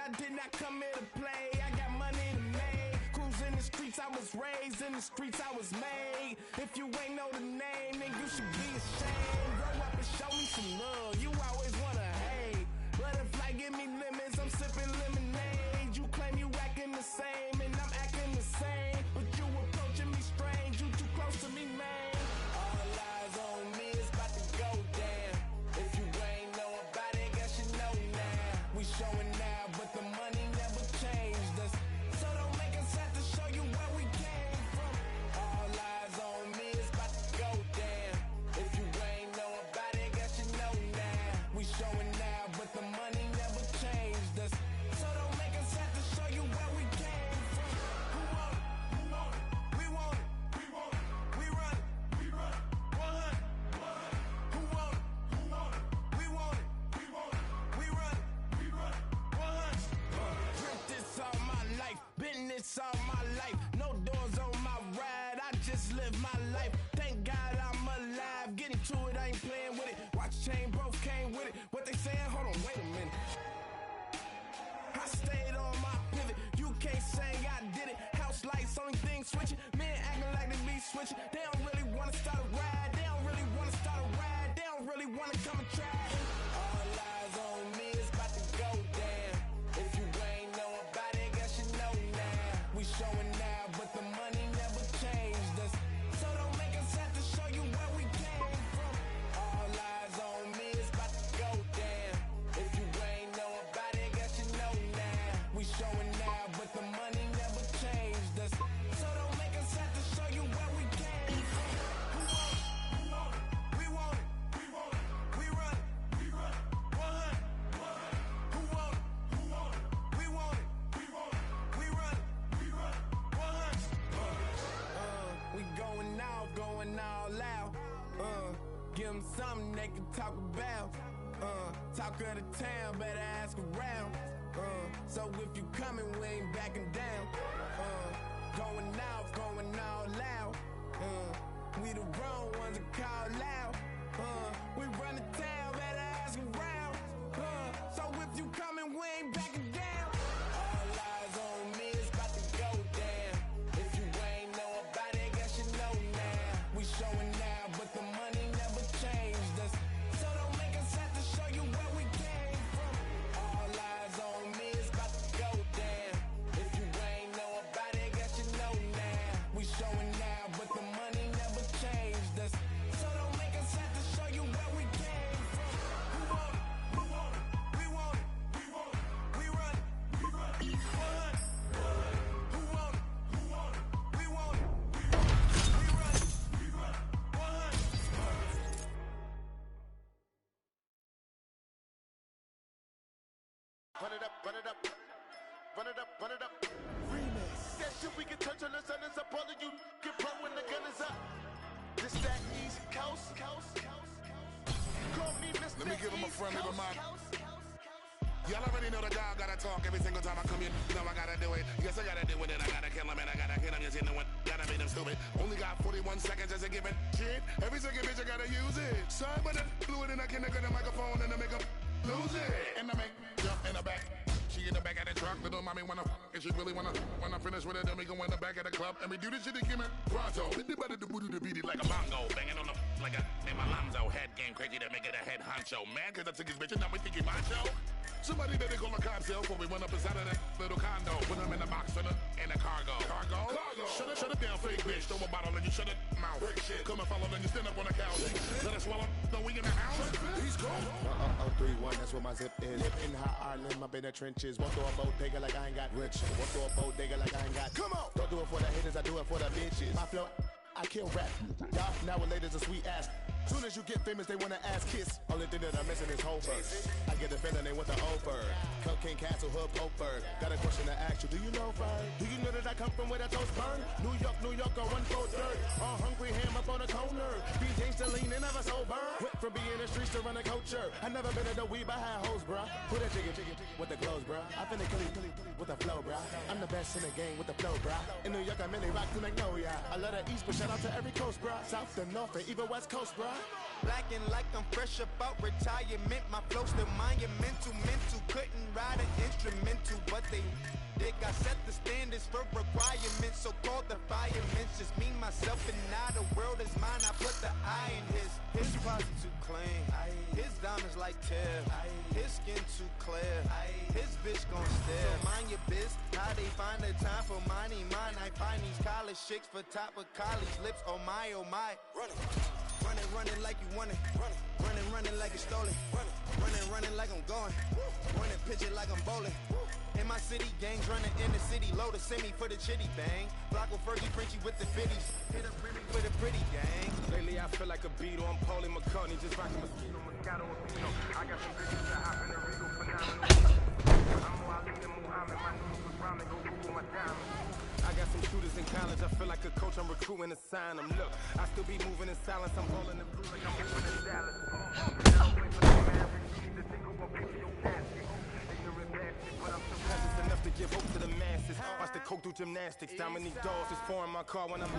I did not come here to play. I got money to make. Cruise in the streets, I was raised in the streets, I was made. If you ain't know the name, then you should be ashamed. Grow up and show me some love. You always wanna hate, but if life give me lemons, I'm sipping lemonade. You claim you acting the same, and I'm acting the same, but you approaching me strange. You too close to me, man. All eyes on me, it's about to go down. If you ain't know about it, guess you know now. We showing now, but the money never changed us. So don't make us have to show you where we came from. All eyes on me, it's about to go down. If you ain't know about it, guess you know now. We showing now, but the money never changed us. So don't make us have to show you where we came from. Who want it? Who want it? We want it. We want it. We run it. We run it. 100. Who want it? Who want it? We want it. We want it. We run it. We run it. 100. Drink this all my life. Been this all my life. No doors on my ride. I just live my life. Thank God I'm alive. Getting to it, I ain't playing with it. Watch chain both came with it. What they saying? Hold on, wait a minute. I stayed on my pivot. You can't say I did it. House lights, only thing switching. Men acting like they be switching. They don't really wanna start a ride. They don't really wanna start a ride. They don't really wanna come and try. All eyes on me, it's about to go down. If you ain't know about it, guess you know now. We showing now, but the money never changed us. So don't make us have to show you where we came from. All eyes on me, it's about to go down. If you ain't know about it, guess you know now. We showing now, but the money never changed us. So don't make us have to show you where we came from. Who want it? Who want it? We want it. We want it. We run it. We run it. 100. Who want it? Who want it? We want it. We want it. We run it. We run it. 100. We going all out. Give them something they can talk about. Talk of the town, better ask around. So if you coming, we ain't backing down. Going all out. We the wrong ones to call out. We run the town, better ask around. So if you coming, we ain't backing down. All eyes on me, it's about to go down. If you ain't know about it, guess you know now. We showing now, but the money never changed us. So don't make us have to show you where we came from. All eyes on me, it's about to go down. If you ain't know about it, guess you know now. We showing now, but the money never changed us. So don't make us have to show you where we came from. Who want it? Who want it? We want it. We want it. We run it. We run it. 100. Who want it? Who want it? We want it. We want it. We run it. We run it. 100. Run it up, run it up, run it up, run it up. Remix. That shit we can touch on the sun is up, all of you get pro when the gun is up. This that East Coast. Call me Mr. Let me give him a East friendly Coast. reminder. Y'all already know the dog gotta talk every single time I come in. You know I gotta do it. Yes, I gotta do it. And I gotta kill him and I gotta hit him. You see, no one gotta make them stupid. Only got 41 seconds as a given. Shit, every second bitch I gotta use it. Sorry, but I blew it and I can't get the microphone and I make 'em lose it. And I make jump in the back. She in the back of the truck, little mommy wanna and she really wanna. When I finish with it, then we go in the back of the club and we do this shit again, man. Pronto, hit the better to beat it like a bongo, banging on the like a in my Lonzo head game, crazy to make it a head honcho. Man, cause I took his bitch and now we thinking macho. Somebody better call a cop cell before we went up inside of that little condo. When I'm I'm in the box and the cargo. Cargo? Shut it down, fake bitch. Throw a bottle and you shut it mouth. Come and follow, then you stand up on the couch. Let us swallow, though we in the house. He's cool. 3-1, that's where my zip is. Live in high Ireland, I've been in the trenches. Walk through a bodega like I ain't got rich. Walk through a bodega like I ain't got. Come on! Don't do it for the haters, I do it for the bitches. My flow, I kill rap. Y'all nowadays a sweet ass. Soon as you get famous, they wanna ass kiss. Only thing that I'm missing is Holberg. I get the feeling they want the over. Cocaine Castle, Hood, Poper. Got a question to ask you. Do you know Fern? Do you know that I come from where the toast burn? New York, I run for dirt. All hungry ham up on the corner. Be gangsta lean and never sober. Went from being in the streets to run a culture. I never been in the weed, but I had hoes, bruh. Who that jiggy with the clothes, bruh? I finna kill with the flow, bruh. I'm the best in the game with the flow, bruh. In New York, I mainly rock to Magnolia. I love the East, but shout out to every coast, bruh. South to North and even West Coast, bruh. Blacking like I'm fresh about retirement. My flow still monumental, mental. Couldn't ride an instrumental, but they dick. I set the standards for requirements, so called the firemen. Just me, myself, and now the world is mine. I put the I in his. His posse too clean. His diamonds like Tiff. His skin too clear. His bitch gon' stare. So mind your biz. How they find the time for mine? I find these college chicks for top of college lips. Oh my, oh my. Running like you want it. Running like it's stolen. Running like I'm going. Running, pitch it like I'm bowling. In my city, gangs running in the city. Load a semi for the chitty bang. Block with Fergie, Frenchie with the fitties. Hit a Remy for the pretty gang. Lately I feel like a Beatle. I'm Paulie McCartney, just rocking Mosquito, Moscato, Pino. I got some bitches that hop in the Regal phenomenal. I'm Wally and Muhammad. My news was rhyming. Go Google my diamond. I got some shooters in college. I feel like a coach. I'm recruiting to sign them. Look, I still be moving in silence. I'm rolling the blue like I'm moving in Dallas. Enough to give hope to the masses. Watch the coke do gymnastics. Dominique Dawes is pouring my car when I'm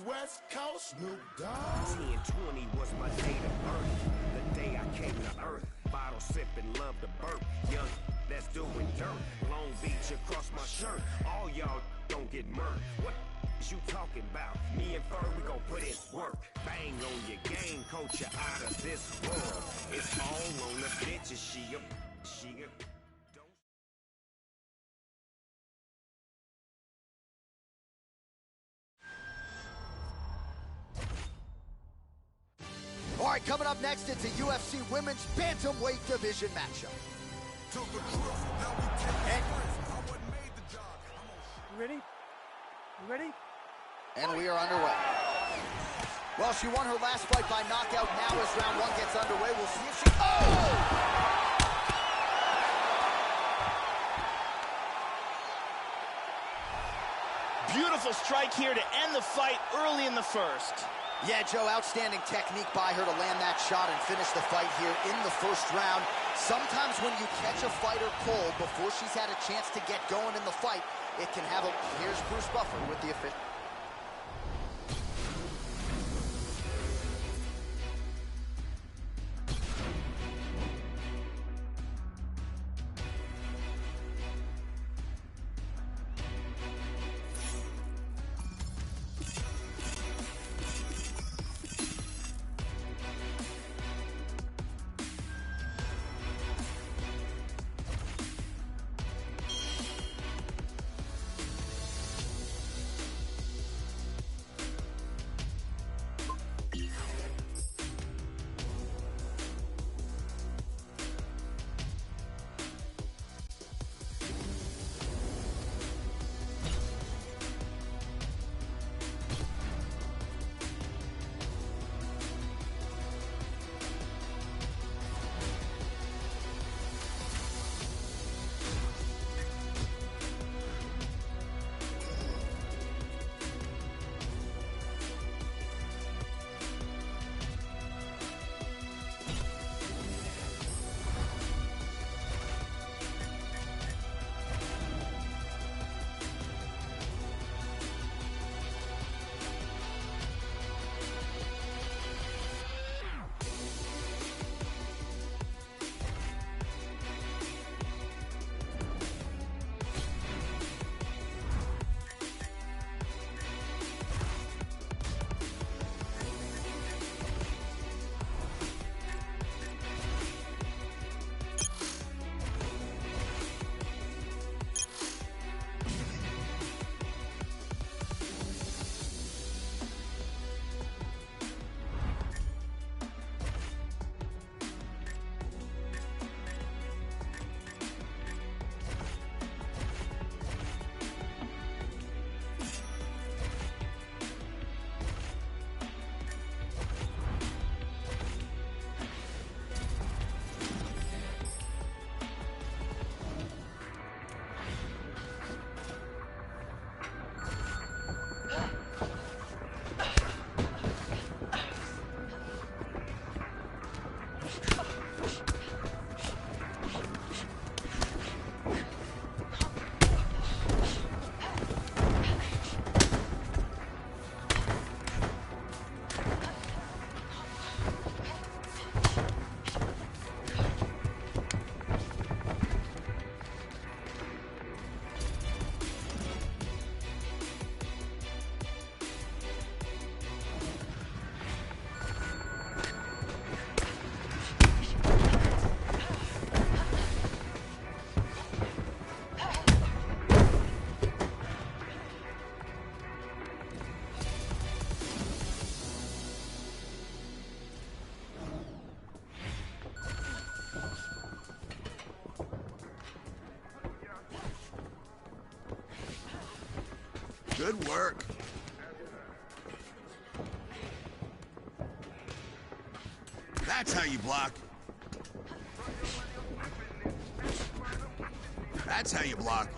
West Coast, Snoop Dogg. 10/20 was my date of birth. The day I came to earth. Bottle sipping, love to burp. Young, that's doing dirt. Long Beach across my shirt. All y'all don't get murked. What is you talking about? Me and Fur, we gon' put in work. Bang on your game, coach, you out of this world. It's all on the bitches. She a All right, coming up next, it's a UFC Women's Bantamweight Division matchup. Ready? You ready? And we are underway. Well, she won her last fight by knockout. Now as round one gets underway, we'll see if she... Oh! Beautiful strike here to end the fight early in the first. Yeah, Joe, outstanding technique by her to land that shot and finish the fight here in the first round. Sometimes when you catch a fighter cold before she's had a chance to get going in the fight, it can have a... Here's Bruce Buffer with the official. Good work. That's how you block. That's how you block.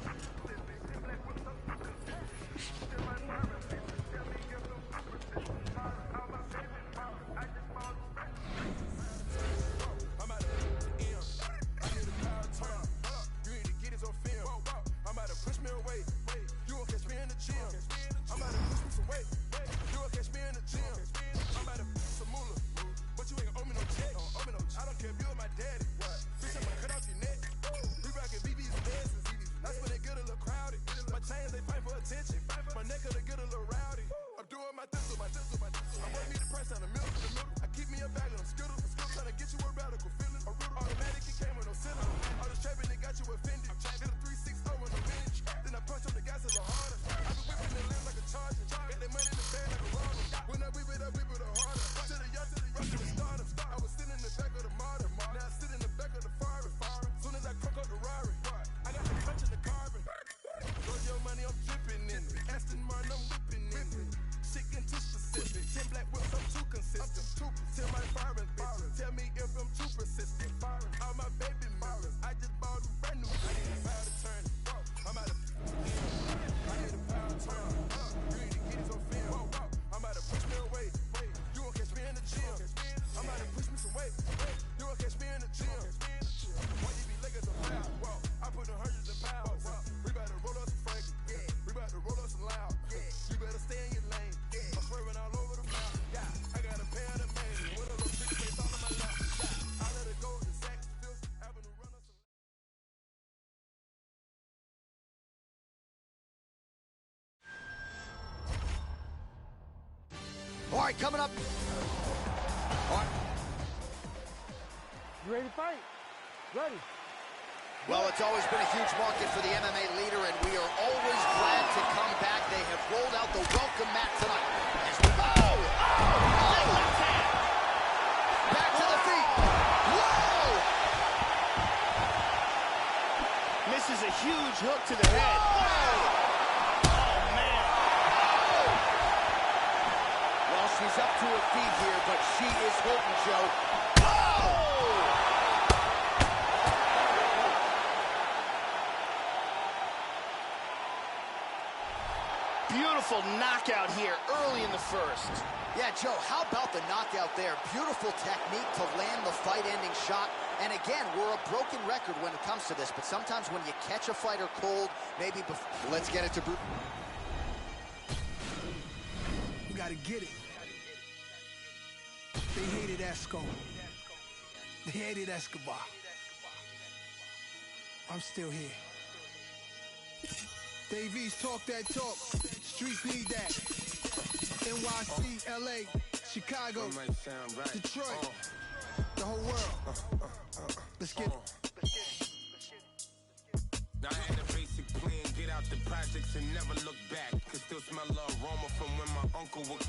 All right, coming up. All right. You ready to fight? Ready. Well, it's always been a huge market for the MMA leader, and we are always glad to come back. They have rolled out the welcome mat tonight. As we back to the feet. Whoa! Misses a huge hook to the head. She's up to her feet here, but she is hurting, Joe. Beautiful knockout here early in the first. Yeah, Joe, how about the knockout there? Beautiful technique to land the fight-ending shot. And again, we're a broken record when it comes to this, but sometimes when you catch a fighter cold, maybe before... Let's get it to Bruce. You gotta get it. They hated Esco. They hated Escobar. I'm still here. Davies, talk that talk. Streets need that. NYC, LA, Chicago, Detroit, the whole world. Let's get it. Now I had a basic plan, get out the projects and never look back. Could still smell the aroma from when my uncle was.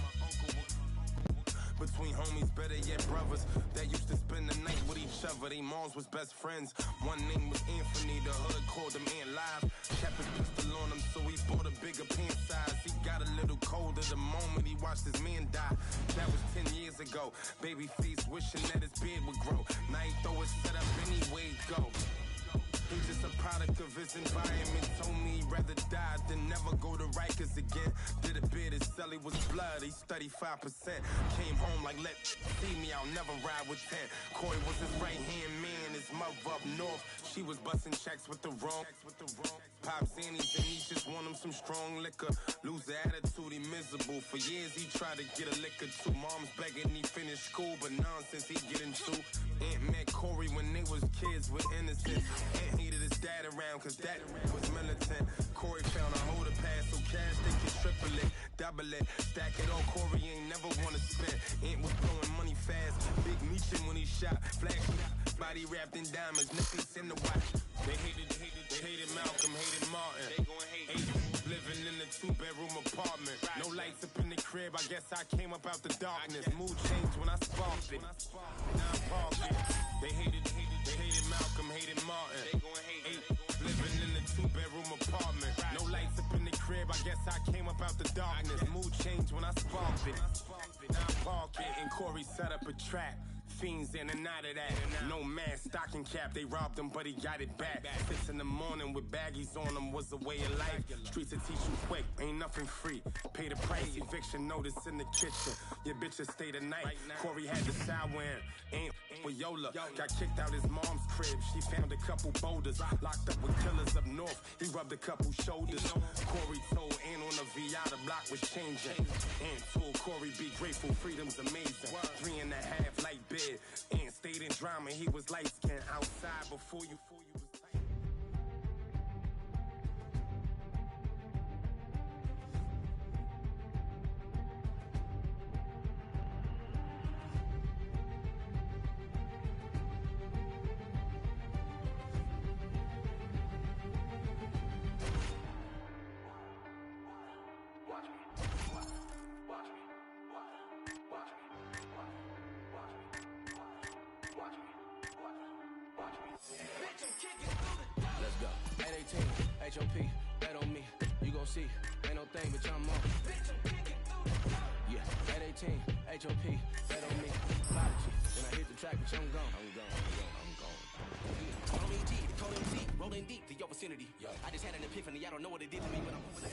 Between homies, better yet brothers, that used to spend the night with each other. They moms was best friends. One name was Anthony, the hood called him Ant Live. Kept his pistol on him, so he bought a bigger pant size. He got a little colder the moment he watched his man die. That was 10 years ago. Babyface wishing that his beard would grow. Now he throw his set up anyway, go. He's just a product of his environment. Told me he'd rather die than never go to Rikers again. Did a bid, his celly was blood, he studied 5%. Came home like, let see me, I'll never ride with 10. Corey was his right-hand man, his mother up north. She was busting checks with the wrong. Pop Zannies and he just want him some strong liquor. Lose the attitude, he miserable. For years he tried to get a liquor too. Mom's begging he finished school, but nonsense he get into. Aunt met Corey when they was kids with innocence. Aunt hated his dad around cause that was militant. Corey found a holder pass so cash they could triple it, double it, stack it all. Corey ain't never wanna spend. Aunt was blowing money fast. Big Meechin when he shot, flashy, body wrapped in diamonds, necklace in the watch. They hated Malcolm, hated Martin. They gon' hate living in a 2-bedroom apartment. No lights up in the crib, I guess I came up out the darkness. Mood changed when I sparked it. Now I parked it. They hated Malcolm, hated Martin. They gon' hate living in a 2-bedroom apartment. No lights up in the crib, I guess I came up out the darkness. Mood changed when I sparked it. Now I park it and Corey set up a trap. Fiends in and out of that. No man, stocking cap, they robbed him, but he got it back. 6 in the morning with baggies on them was a way of life. Streets will teach you quick, ain't nothing free. Pay the price, eviction notice in the kitchen. Your bitches stay the night. Corey had the sour ain't with Yola. Got kicked out his mom's crib. She found a couple boulders. Locked up with killers up north. He rubbed a couple shoulders. Corey told Ann on the VI the block was changing. Ann told Corey be grateful, freedom's amazing. 3.5 light bed. And stayed in drama, he was light skinned outside before you was tight. Let's go. 818, HOP, bet on me. You gon' see, ain't no thing, bitch, I'm on. Yeah, 818, HOP, bet on me. Prodigy, when I hit the track, bitch, I'm gone. I'm OEG, the code MC, rolling deep to your vicinity. I just had an epiphany, I don't know what it did to me, but I'm moving the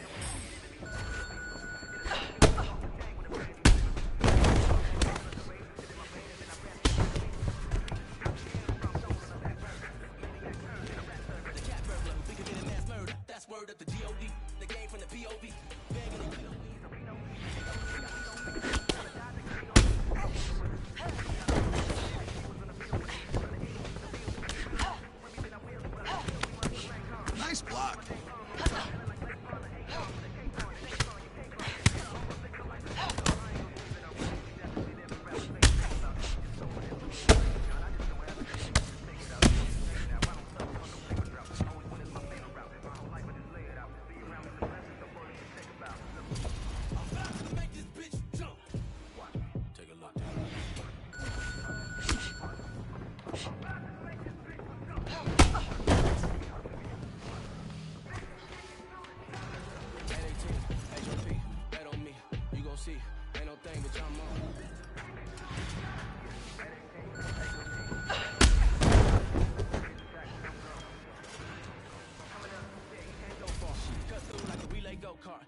word up the G.O.D. The game from the P.O.V. Nice block.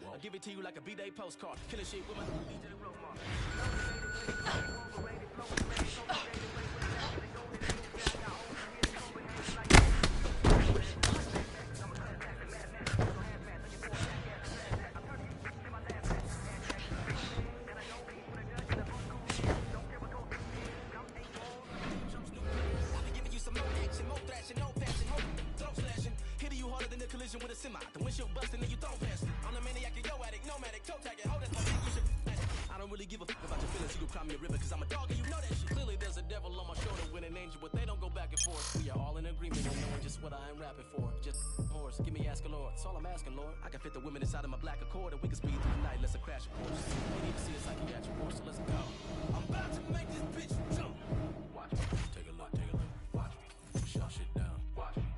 I'll give it to you like a B-Day postcard. Killing shit with my DJ Romar. With a semi, the windshield busting and you throw past it. I'm the maniac, yo addict, nomadic, toe tagging, hold that for me, you should. I don't really give a fuck about your feelings, you can cry me a river, cause I'm a dog and you know that shit. Clearly there's a devil on my shoulder with an angel, but they don't go back and forth. We are all in agreement on knowing just what I am rapping for. Just horse, give me ask a Lord, that's all I'm asking, Lord. I can fit the women inside of my black Accord, and we can speed through the night, let's crash a course. We need to see a psychiatric course, so let's go. I'm about to make this bitch jump. Watch me, take a look, watch me, push your shit down. Watch me,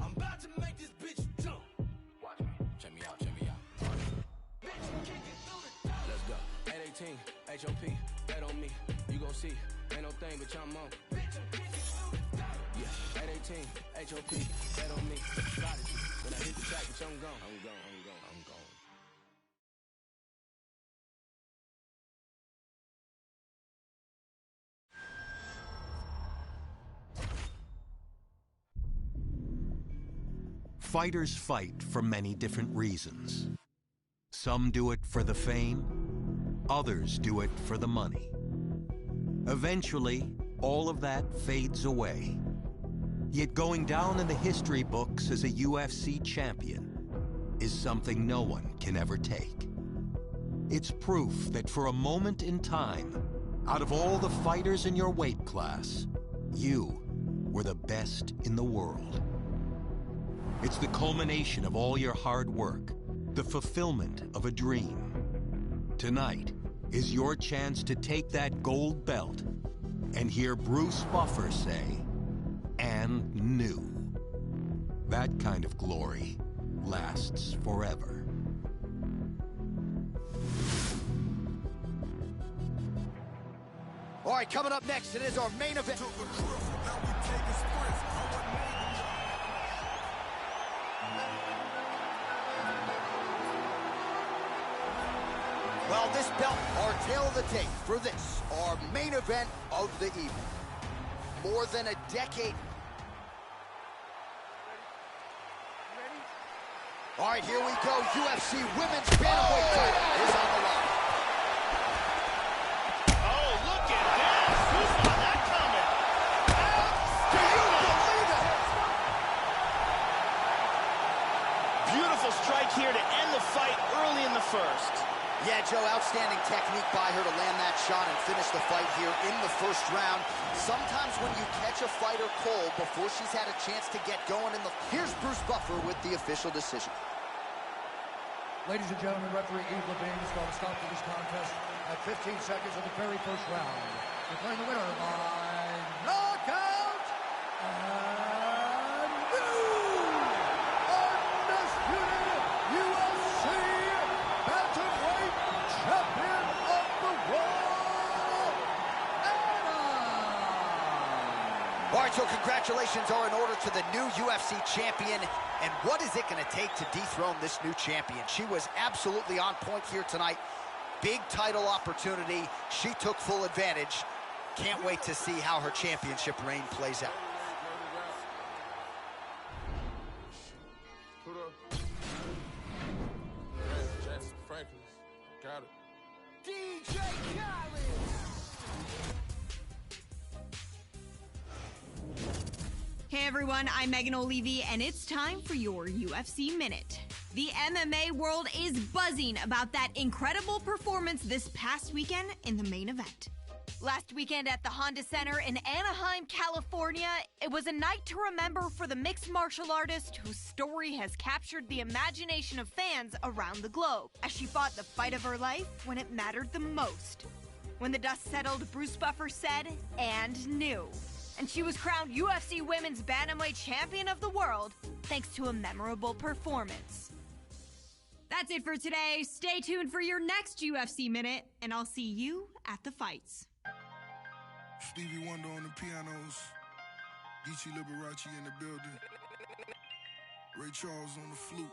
I'm about to make this bitch jump. Check me out. Bitch, kick it through the top. Let's go. 818, HOP, bet on me. You gon' see, ain't no thing, bitch, I'm on. Bitch, I'm kicking through the top. Yeah, 818, HOP, bet on me. Prodigy, when I hit the track, bitch, I'm gone. I'm gone. Fighters fight for many different reasons. Some do it for the fame, others do it for the money. Eventually, all of that fades away. Yet going down in the history books as a UFC champion is something no one can ever take. It's proof that for a moment in time, out of all the fighters in your weight class, you were the best in the world. It's the culmination of all your hard work, the fulfillment of a dream. Tonight is your chance to take that gold belt and hear Bruce Buffer say, "And new." That kind of glory lasts forever. All right, coming up next, it is our main event. Well, this belt, our tail of the tape for this, our main event of the evening. More than a decade. All right, here we go. UFC Women's Bantamweight title is on the line. Oh, look at this. Who saw that coming? Do you believe it? Beautiful strike here to end the fight early in the first. Yeah, Joe, outstanding technique by her to land that shot and finish the fight here in the first round. Sometimes when you catch a fighter cold before she's had a chance to get going in the... Here's Bruce Buffer with the official decision. Ladies and gentlemen, referee Yves Lavigne has called a stop to this contest at 15 seconds of the very first round. Declaring the winner by knockout and new undisputed UFC Bantamweight Champion of the World, Anna! All right, so congratulations are in order to the new UFC champion. And what is it going to take to dethrone this new champion? She was absolutely on point here tonight. Big title opportunity. She took full advantage. Can't wait to see how her championship reign plays out. Got it. DJ Khaled. Hey everyone, I'm Megan O'Leary, and it's time for your UFC Minute. The MMA world is buzzing about that incredible performance this past weekend in the main event. Last weekend at the Honda Center in Anaheim, California, it was a night to remember for the mixed martial artist whose story has captured the imagination of fans around the globe as she fought the fight of her life when it mattered the most. When the dust settled, Bruce Buffer said, "and knew." And she was crowned UFC Women's Bantamweight Champion of the World thanks to a memorable performance. That's it for today. Stay tuned for your next UFC Minute, and I'll see you at the fights. Stevie Wonder on the pianos, Geechee Liberace in the building, Ray Charles on the flute.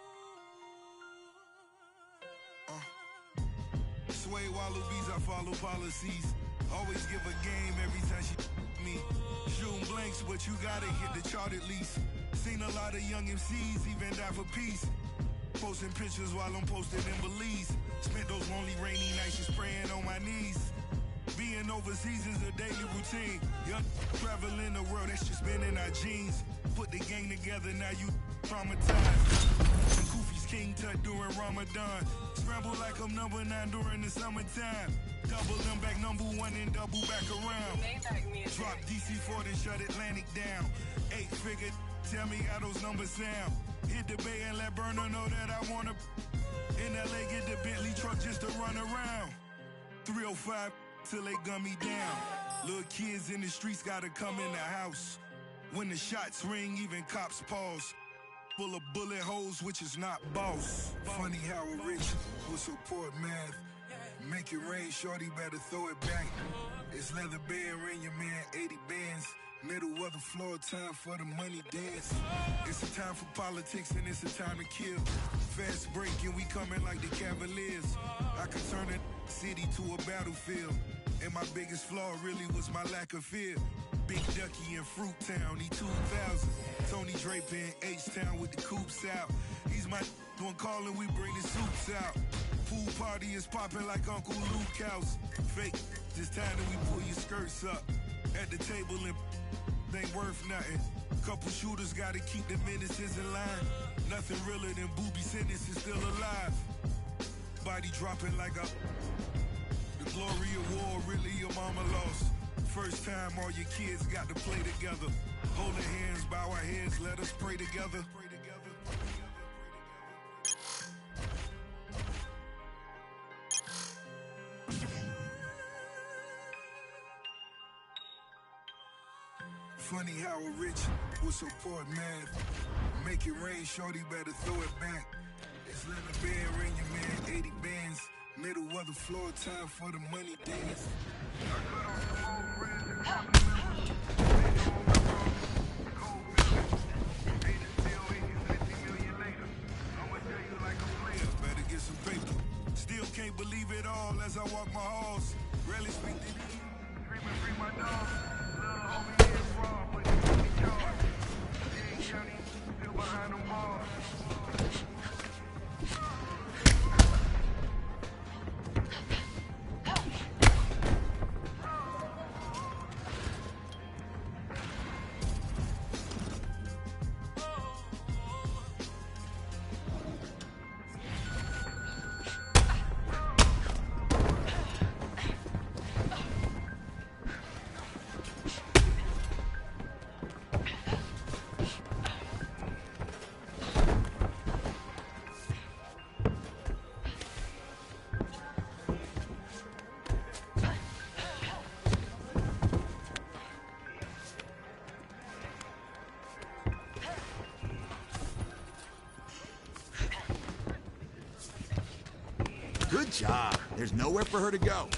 Sway Wallabies, I follow policies. Always give a game every time she me. Shooting blanks, but you gotta hit the chart at least. Seen a lot of young MCs even die for peace. Posting pictures while I'm posted in Belize. Spent those lonely rainy nights just praying on my knees. Being overseas is a daily routine. Young traveling the world, that's just been in our genes. Put the gang together, now you traumatized. Kofi's King Tut during Ramadan. Scramble like I'm number 9 during the summertime. Double them back number 1 and double back around. Drop DC4 then shut Atlantic down. 8-figure, tell me how those numbers sound. Hit the bay and let Burner know that I wanna. In LA get the Bentley truck just to run around. 305 till they gun me down. Little kids in the streets gotta come in the house. When the shots ring, even cops pause. Full of bullet holes, which is not boss. Funny how a rich will support math. Make it rain, shorty, better throw it back. It's leather band, ring your man 80 bands. Middle of the floor, time for the money dance. It's a time for politics and it's a time to kill. Fast break and we coming like the Cavaliers. I could turn a city to a battlefield. And my biggest flaw really was my lack of fear. Big Ducky in Fruit Town, E2000. Tony Draper in H-Town with the coops out. He's my one calling, we bring the soups out. Pool party is popping like Uncle Luke House. Fake, this time that we pull your skirts up. At the table and ain't worth nothing. Couple shooters gotta keep the menaces in line. Nothing realer than booby sentences still alive. Body dropping like a... The glory of war, really your mama lost. First time all your kids got to play together. Holding hands, bow our heads, let us pray together. Funny how a rich will support math. make it rain, shorty better throw it back. It's leather band, ring your man, 80 bands. Middle of the floor, time for the money dance. Better get some paper. Still can't believe it all as I walk my halls. Rarely speak to you. Screaming free my dog. Little homie is fraud, but you can be charged. Dade County, still behind them bars. Good job. There's nowhere for her to go.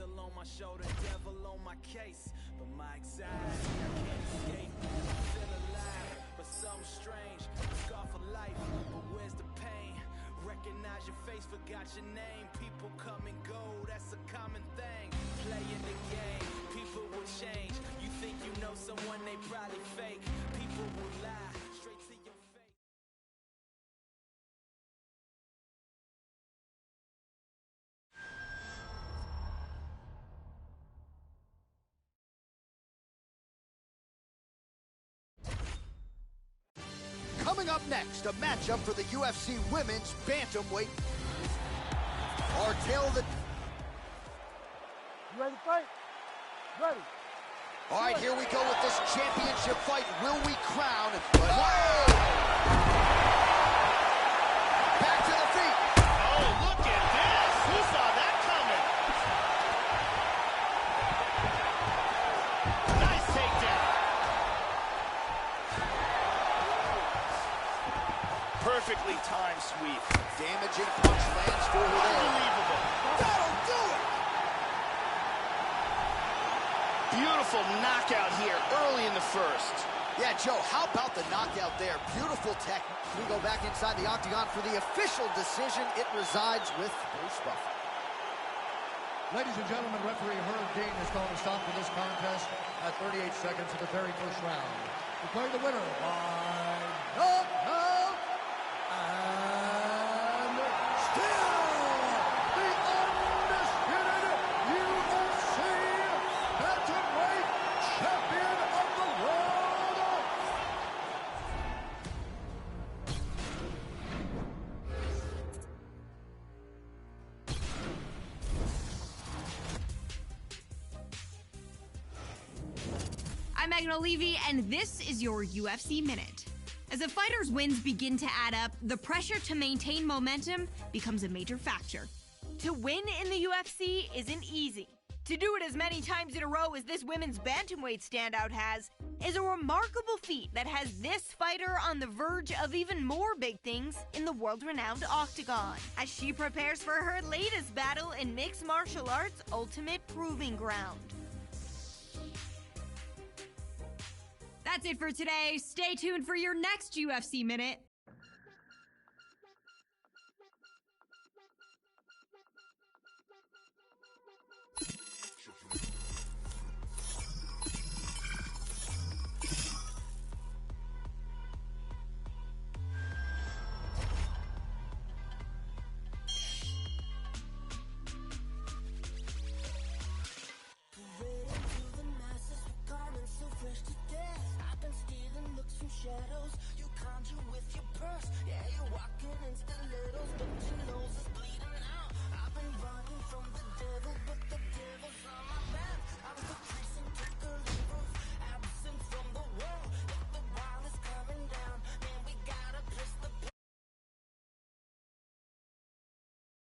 On my shoulder, devil on my case, but my anxiety I can't escape. I feel alive, but something strange. Scar for life, but where's the pain? Recognize your face, forgot your name. People come and go, that's a common thing. Playing the game, people will change. You think you know someone, they probably fake. People will lie straight to your face. Coming up next, a matchup for the UFC Women's Bantamweight. Our tale of the... You ready to fight? Ready. All right, here we go with this championship fight. Will we crown? Whoa! Back to the feet. Oh, look at this. Who saw that coming? Nice takedown. Perfectly timed sweep. Damaging punch lands for her there. Unbelievable. That'll do it. Beautiful knockout here early in the first. Yeah, Joe, how about the knockout there? Beautiful tech. We go back inside the octagon for the official decision. It resides with Bruce Buffer. Ladies and gentlemen, referee Herb Dean has called a stop to this contest at 38 seconds of the very first round. Declaring the winner by knockout, and still the undisputed UFC Bantamweight Champion of the world. I'm Megan O'Leary, and this is your UFC Minute. As a fighter's wins begin to add up, the pressure to maintain momentum becomes a major factor. To win in the UFC isn't easy. To do it as many times in a row as this women's bantamweight standout has is a remarkable feat that has this fighter on the verge of even more big things in the world-renowned octagon, as she prepares for her latest battle in mixed martial arts' ultimate proving ground. That's it for today. Stay tuned for your next UFC Minute.